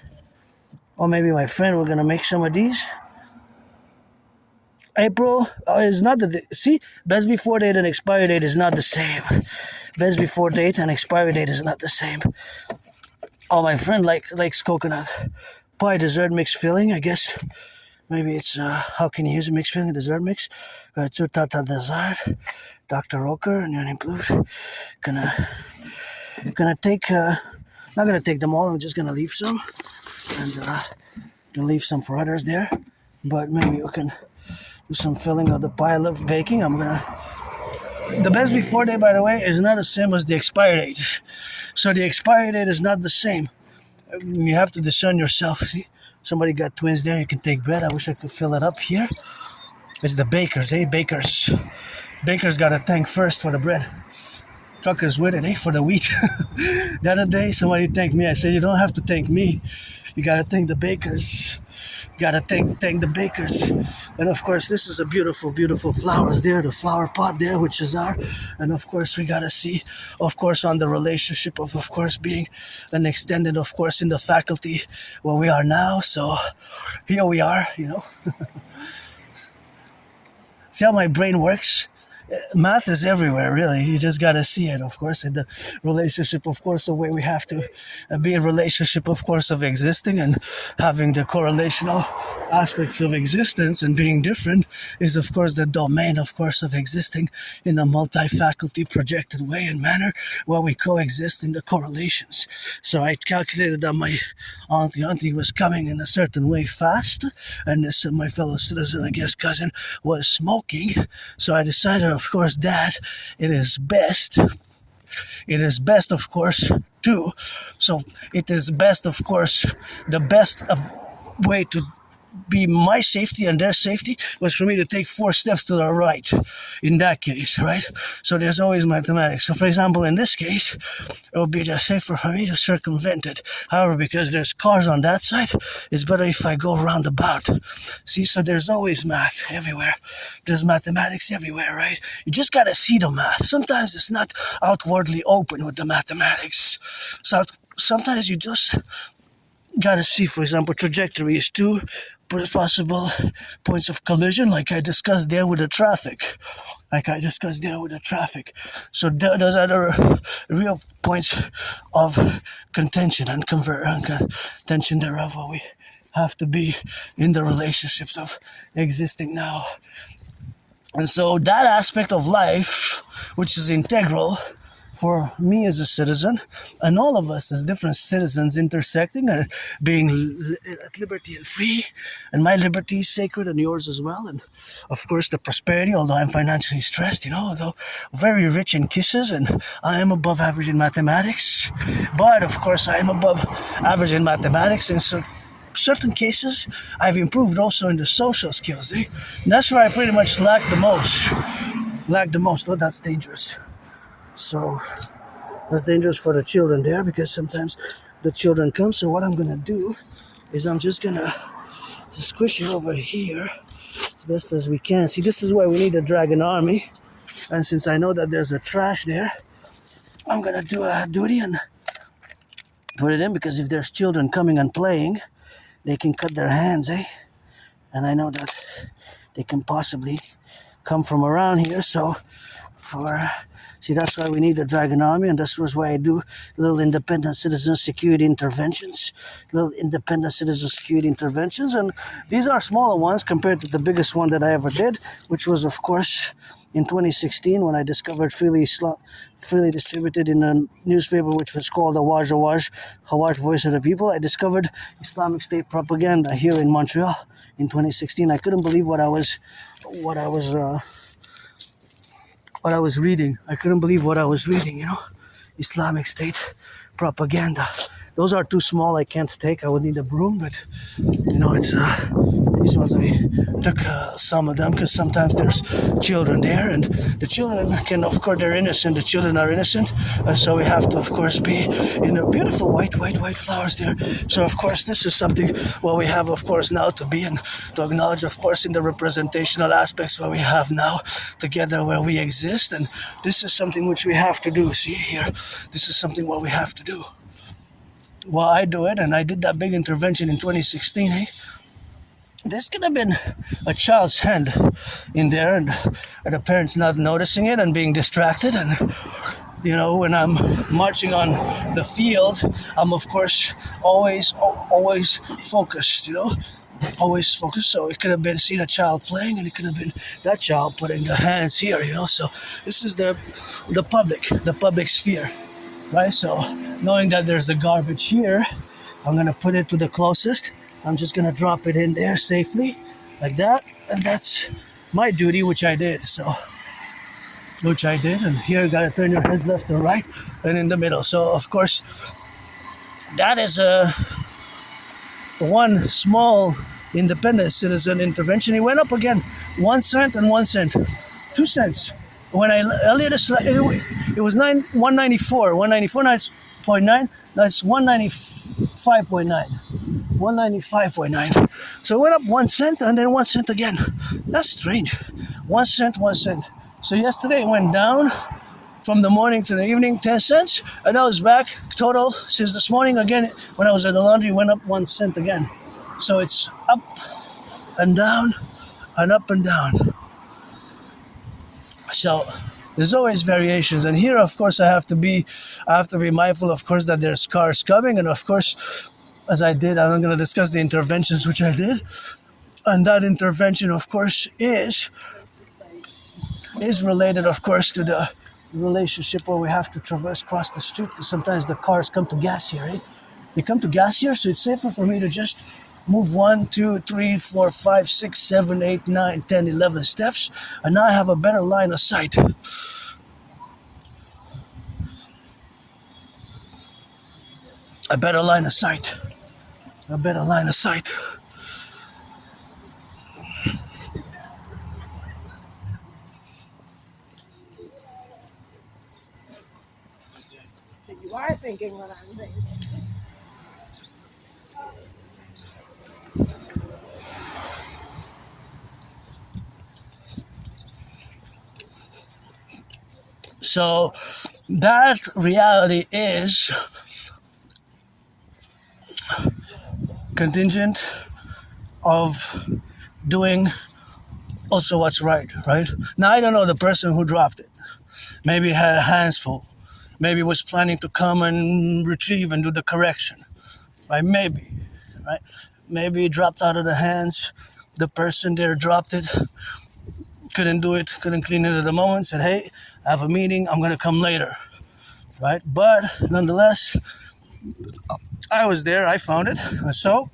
Or maybe my friend, we're going to make some of these. April is not the... See? Best before date and expiry date is not the same. Best before date and expiry date is not the same. Oh, my friend likes coconut pie dessert mix filling, I guess. Maybe it's how can you use a mix filling dessert mix? Zur Tata Dessert, Dr. Roker, and your improved. Gonna take not gonna take them all. I'm just gonna leave some, and gonna leave some for others there. But maybe we can do some filling of the pie. I love baking. The best before date, by the way, is not the same as the expiry date. So the expiry date is not the same. You have to discern yourself. See? Somebody got twins there. You can take bread. I wish I could fill it up here. It's the bakers, Bakers. Bakers got to thank first for the bread. Truckers with it, for the wheat. The other day, somebody thanked me. I said, you don't have to thank me. You got to thank the bakers. You got to thank the bakers. And of course, this is a beautiful, beautiful flowers there. The flower pot there, which is our. And of course, we got to see, of course, on the relationship of course, being an extended, of course, in the faculty where we are now. So here we are, See how my brain works? Math is everywhere, really. You just got to see it, of course, in the relationship, of course, the way we have to be a relationship, of course, of existing and having the correlational aspects of existence and being different is, of course, the domain, of course, of existing in a multi-faculty projected way and manner where we coexist in the correlations. So I calculated that my auntie was coming in a certain way fast, and this my fellow citizen, I guess, cousin, was smoking. So I decided, of course, that it is best, of course, too. So it is best, of course, the best way to be my safety and their safety was for me to take 4 steps to the right in that case, right? So there's always mathematics. So for example, in this case, it would be just safer for me to circumvent it. However, because there's cars on that side, it's better if I go roundabout. See, so there's always math everywhere. There's mathematics everywhere, right? You just gotta see the math. Sometimes it's not outwardly open with the mathematics. So sometimes you just gotta see, for example, trajectories, 2 possible points of collision, like I discussed there with the traffic. So those are the real points of contention and contention thereof, where we have to be in the relationships of existing now. And so that aspect of life, which is integral for me as a citizen, and all of us as different citizens intersecting and being at liberty and free, and my liberty is sacred and yours as well, and of course the prosperity, although I'm financially stressed, although very rich in kisses, and I am above average in mathematics, but of course I am above average in mathematics, and so certain cases I've improved also in the social skills, and that's where I pretty much lack the most. Oh, that's dangerous. So that's dangerous for the children there, because sometimes the children come. So what I'm gonna do is I'm just gonna squish it over here as best as we can. See, this is why we need a dragon army, and since I know that there's a trash there, I'm gonna do a duty and put it in, because if there's children coming and playing, they can cut their hands, and I know that they can possibly come from around here. So see, that's why we need the Dragon Army, and that's why I do little independent citizen security interventions. And these are smaller ones compared to the biggest one that I ever did, which was, of course, in 2016 when I discovered freely distributed in a newspaper which was called Hawaj Voice of the People. I discovered Islamic State propaganda here in Montreal in 2016. I couldn't believe what I was reading. I couldn't believe what I was reading, Islamic State propaganda. Those are too small, I can't take. I would need a broom, but it's these ones I took some of them because sometimes there's children there, and the children can, of course, they're innocent. The children are innocent, so we have to, of course, be beautiful white flowers there. So, of course, this is something what we have, of course, now to be and to acknowledge, of course, in the representational aspects what we have now together where we exist, and this is something which we have to do. See here, this is something what we have to do. Well, I do it, and I did that big intervention in 2016, This could have been a child's hand in there, and the parents not noticing it and being distracted. And, when I'm marching on the field, I'm, of course, always focused, always focused. So it could have been seen a child playing, and it could have been that child putting the hands here, So this is the public sphere, right? So knowing that there's a garbage here, I'm going to put it to the closest. I'm just going to drop it in there safely, like that. And that's my duty, which I did. And here you got to turn your heads left or right, and in the middle. So, of course, that is one small independent citizen intervention. It went up again, 1 cent and 1 cent, 2 cents. When I earlier it was 194. 194 now it's 0.9. That's 195.9. 195.9. So it went up 1 cent and then 1 cent again. That's strange. 1 cent, 1 cent. So yesterday it went down from the morning to the evening, 10 cents, and I was back total since this morning again. When I was at the laundry, it went up 1 cent again. So it's up and down and up and down. So there's always variations, and here, of course, I have to be mindful, of course, that there's cars coming, and of course, as I did, I'm going to discuss the interventions which I did, and that intervention, of course, is related, of course, to the relationship where we have to cross the street, because sometimes the cars come to gas here, They come to gas here, so it's safer for me to just move 1, 2, 3, 4, 5, 6, 7, 8, 9, 10, 11 steps, and now I have a better line of sight. A better line of sight. So you are thinking what I'm thinking. So that reality is contingent of doing also what's right? Now, I don't know the person who dropped it. Maybe had hands full. Maybe was planning to come and retrieve and do the correction. Right? Maybe. Right? Maybe it dropped out of the hands. The person there dropped it. Couldn't do it. Couldn't clean it at the moment. Said, hey, I have a meeting. I'm going to come later. Right? But nonetheless, I was there. I found it. So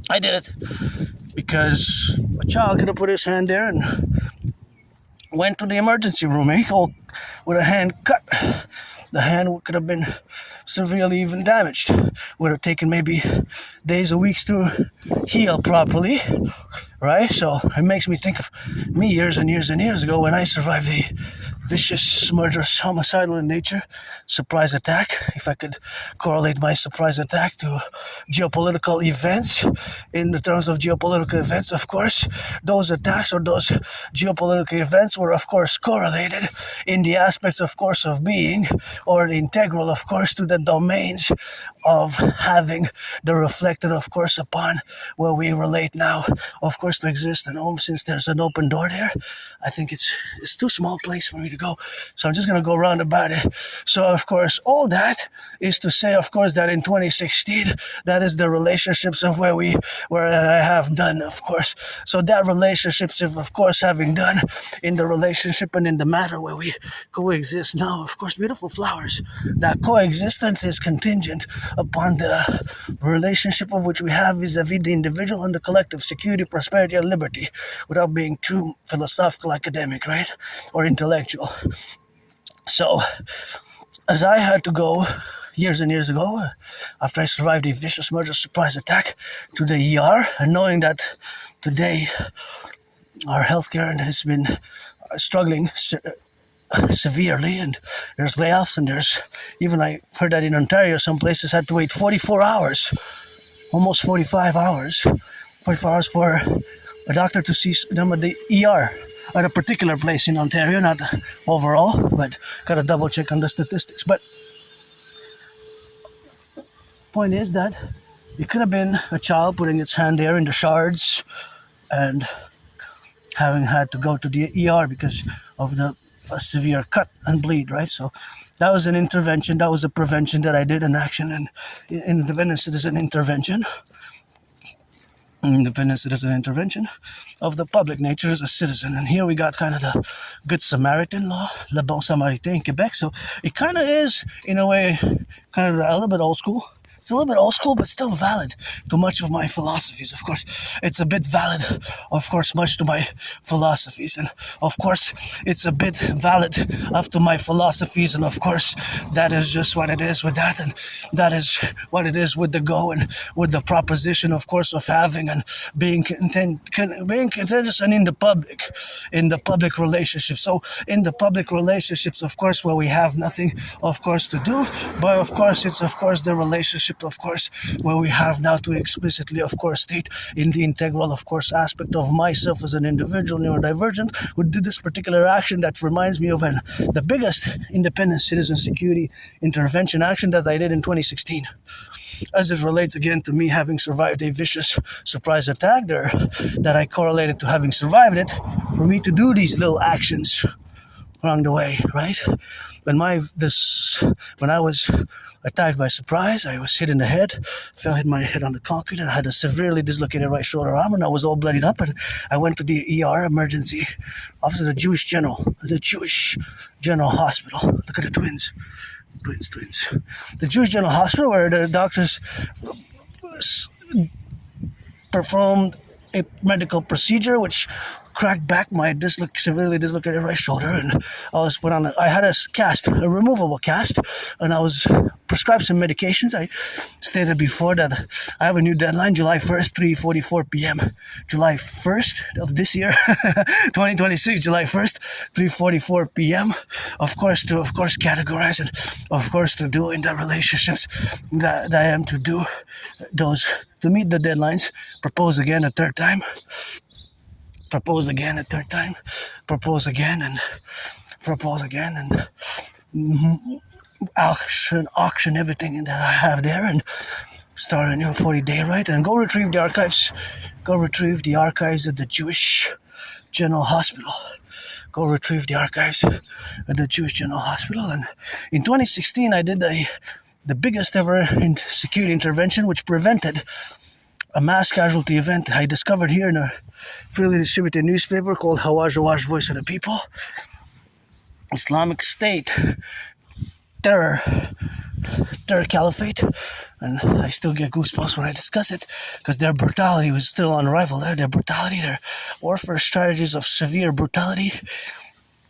I did it. Because a child could have put his hand there and went to the emergency room, with a hand cut. The hand could have been severely even damaged. Would have taken maybe days or weeks to heal properly, right? So it makes me think of me years and years and years ago when I survived a vicious, murderous, homicidal in nature surprise attack. If I could correlate my surprise attack to geopolitical events, in the terms of geopolitical events, of course, those attacks or those geopolitical events were, of course, correlated in the aspects, of course, of being, or integral, of course, to the domains of having the reflected, of course, upon where we relate now. Of course, course, to exist. And since there's an open door there, I think it's too small place for me to go. So I'm just going to go round about it. So, of course, all that is to say, of course, that in 2016, that is the relationships of where I have done, of course. So that relationships of course, having done in the relationship and in the matter where we coexist now, of course, beautiful flowers. That coexistence is contingent upon the relationship of which we have vis-a-vis the individual and the collective, security, prosperity, and liberty, without being too philosophical, academic, right? Or intellectual. So, as I had to go years and years ago, after I survived a vicious murder surprise attack, to the ER, and knowing that today our healthcare has been struggling severely, and there's layoffs, and there's even, I heard that in Ontario, some places had to wait 44 hours, almost 45 hours for a doctor to see them at the ER at a particular place in Ontario, not overall, but gotta double check on the statistics. But point is that it could have been a child putting its hand there in the shards and having had to go to the ER because of the severe cut and bleed, right? So that was an intervention, that was a prevention that I did, an action, and independent citizen intervention. Independence is an intervention of the public nature as a citizen. And here we got kind of the Good Samaritan law, le bon samaritain in Quebec. So it kind of is, in a way, kind of a little bit old school. It's a little bit old school, but still valid to much of my philosophies. Of course, it's a bit valid, of course, much to my philosophies. And of course, it's a bit valid after my philosophies. And of course, that is just what it is with that. And that is what it is with the go and with the proposition, of course, of having and being contagious and in the public relationship. So in the public relationships, of course, where we have nothing, of course, to do. But of course, it's, of course, the relationship, of course, where we have now to explicitly, of course, state in the integral, of course, aspect of myself as an individual neurodivergent would do this particular action that reminds me of the biggest independent citizen security intervention action that I did in 2016. As it relates again to me having survived a vicious surprise attack there, that I correlated to having survived it, for me to do these little actions along the way, right? When I was attacked by surprise, I was hit in the head, hit my head on the concrete, and I had a severely dislocated right shoulder arm, and I was all bloodied up, and I went to the ER emergency office of the Jewish General Hospital. Look at the twins. The Jewish General Hospital, where the doctors performed a medical procedure which cracked back my severely dislocated right shoulder, and I had a removable cast, and I was prescribed some medications. I stated before that I have a new deadline, July 1st, 3:44 p.m. July 1st of this year, 2026, July 1st, 3:44 p.m. Of course, to categorize and of course to do in the relationships that I am to do those, to meet the deadlines, propose again a third time, propose again, and auction everything that I have there, and start a new 40-day, right? And go retrieve the archives of the Jewish General Hospital. And in 2016, I did the biggest ever security intervention, which prevented a mass casualty event I discovered here in a freely distributed newspaper called Hawaj Voice of the People. Islamic State, terror caliphate, and I still get goosebumps when I discuss it, because their brutality was still unrivaled. Their brutality, their warfare strategies of severe brutality,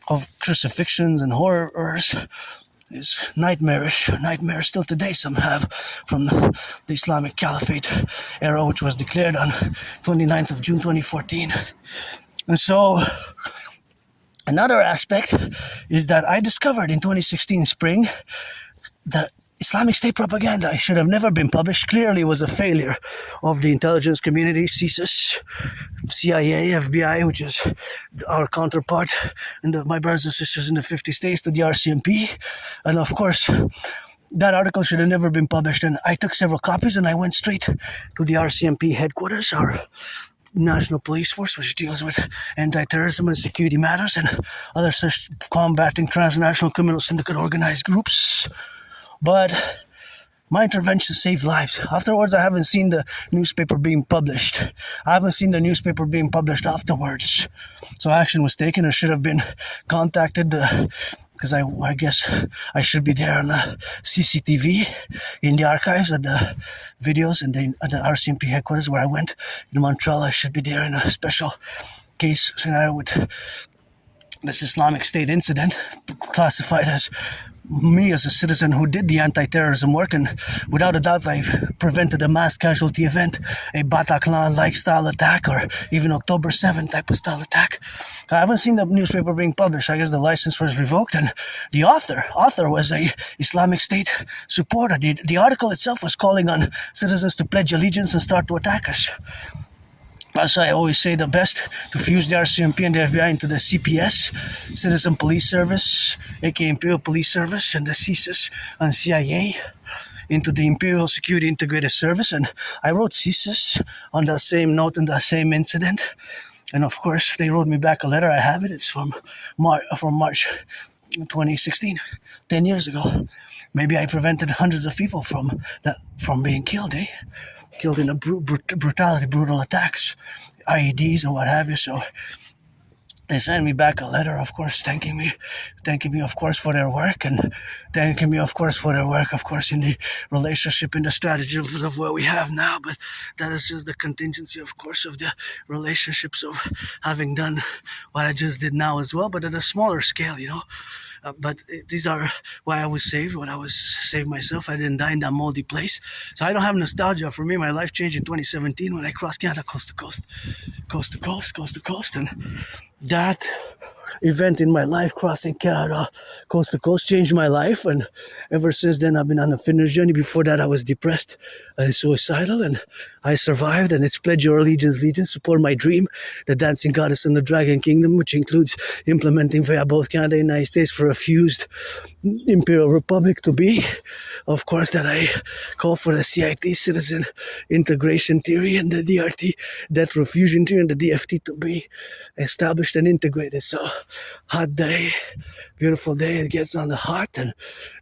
of crucifixions and horrors, is nightmarish still today. Some have from the Islamic Caliphate era, which was declared on 29th of June 2014. And so another aspect is that I discovered in 2016 spring that Islamic State propaganda should have never been published. Clearly was a failure of the intelligence community, CSIS, CIA, FBI, which is our counterpart, and my brothers and sisters in the 50 states, to the RCMP. And of course, that article should have never been published. And I took several copies and I went straight to the RCMP headquarters, our National Police Force, which deals with anti-terrorism and security matters and other such combating transnational criminal syndicate organized groups. But my intervention saved lives. Afterwards, I haven't seen the newspaper being published. I haven't seen the newspaper being published afterwards. So action was taken. I should have been contacted because I guess I should be there on the CCTV in the archives of the videos and at the RCMP headquarters where I went in Montreal. I should be there in a special case scenario with this Islamic State incident, classified as me as a citizen who did the anti-terrorism work, and without a doubt I prevented a mass casualty event, a Bataclan-like style attack, or even October 7th type of style attack. I haven't seen the newspaper being published. I guess the license was revoked, and the author was a Islamic State supporter. The article itself was calling on citizens to pledge allegiance and start to attack us. As I always say, the best to fuse the RCMP and the FBI into the CPS, Citizen Police Service, aka Imperial Police Service, and the CSIS and CIA into the Imperial Security Integrated Service. And I wrote CSIS on that same note in that same incident. And of course, they wrote me back a letter. I have it. It's from March 2016, 10 years ago. Maybe I prevented hundreds of people from being killed, killed in a brutal attacks, IEDs and what have you. So they sent me back a letter, of course, thanking me, of course, for their work, and thanking me, of course, for their work, of course, in the relationship and the strategies of what we have now. But that is just the contingency, of course, of the relationships of having done what I just did now as well, but at a smaller scale, but these are why I was saved, when I was saved myself. I didn't die in that moldy place. So I don't have nostalgia. For me, my life changed in 2017 when I crossed Canada coast to coast. And that event in my life, crossing Canada coast to coast, changed my life. And ever since then, I've been on a fitness journey. Before that, I was depressed and suicidal, and I survived. And it's pledge your allegiance, support my dream, the dancing goddess and the dragon kingdom, which includes implementing via both Canada and the United States for a fused Imperial Republic to be. Of course, that I call for the CIT, Citizen Integration Theory, and the DRT, Debt Refusion Theory, and the DFT to be established and integrated. So, hot day, beautiful day, it gets on the heart, and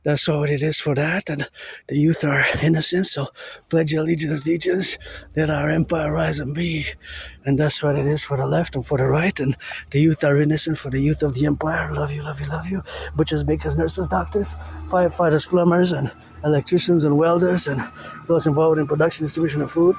that's what it is for that. And the youth are innocent, so pledge allegiance, let our empire rise and be. And that's what it is for the left and for the right. And the youth are innocent for the youth of the empire. Love you, love you, love you. Butchers, bakers, nurses, doctors, firefighters, plumbers, and electricians and welders, and those involved in production, distribution of food.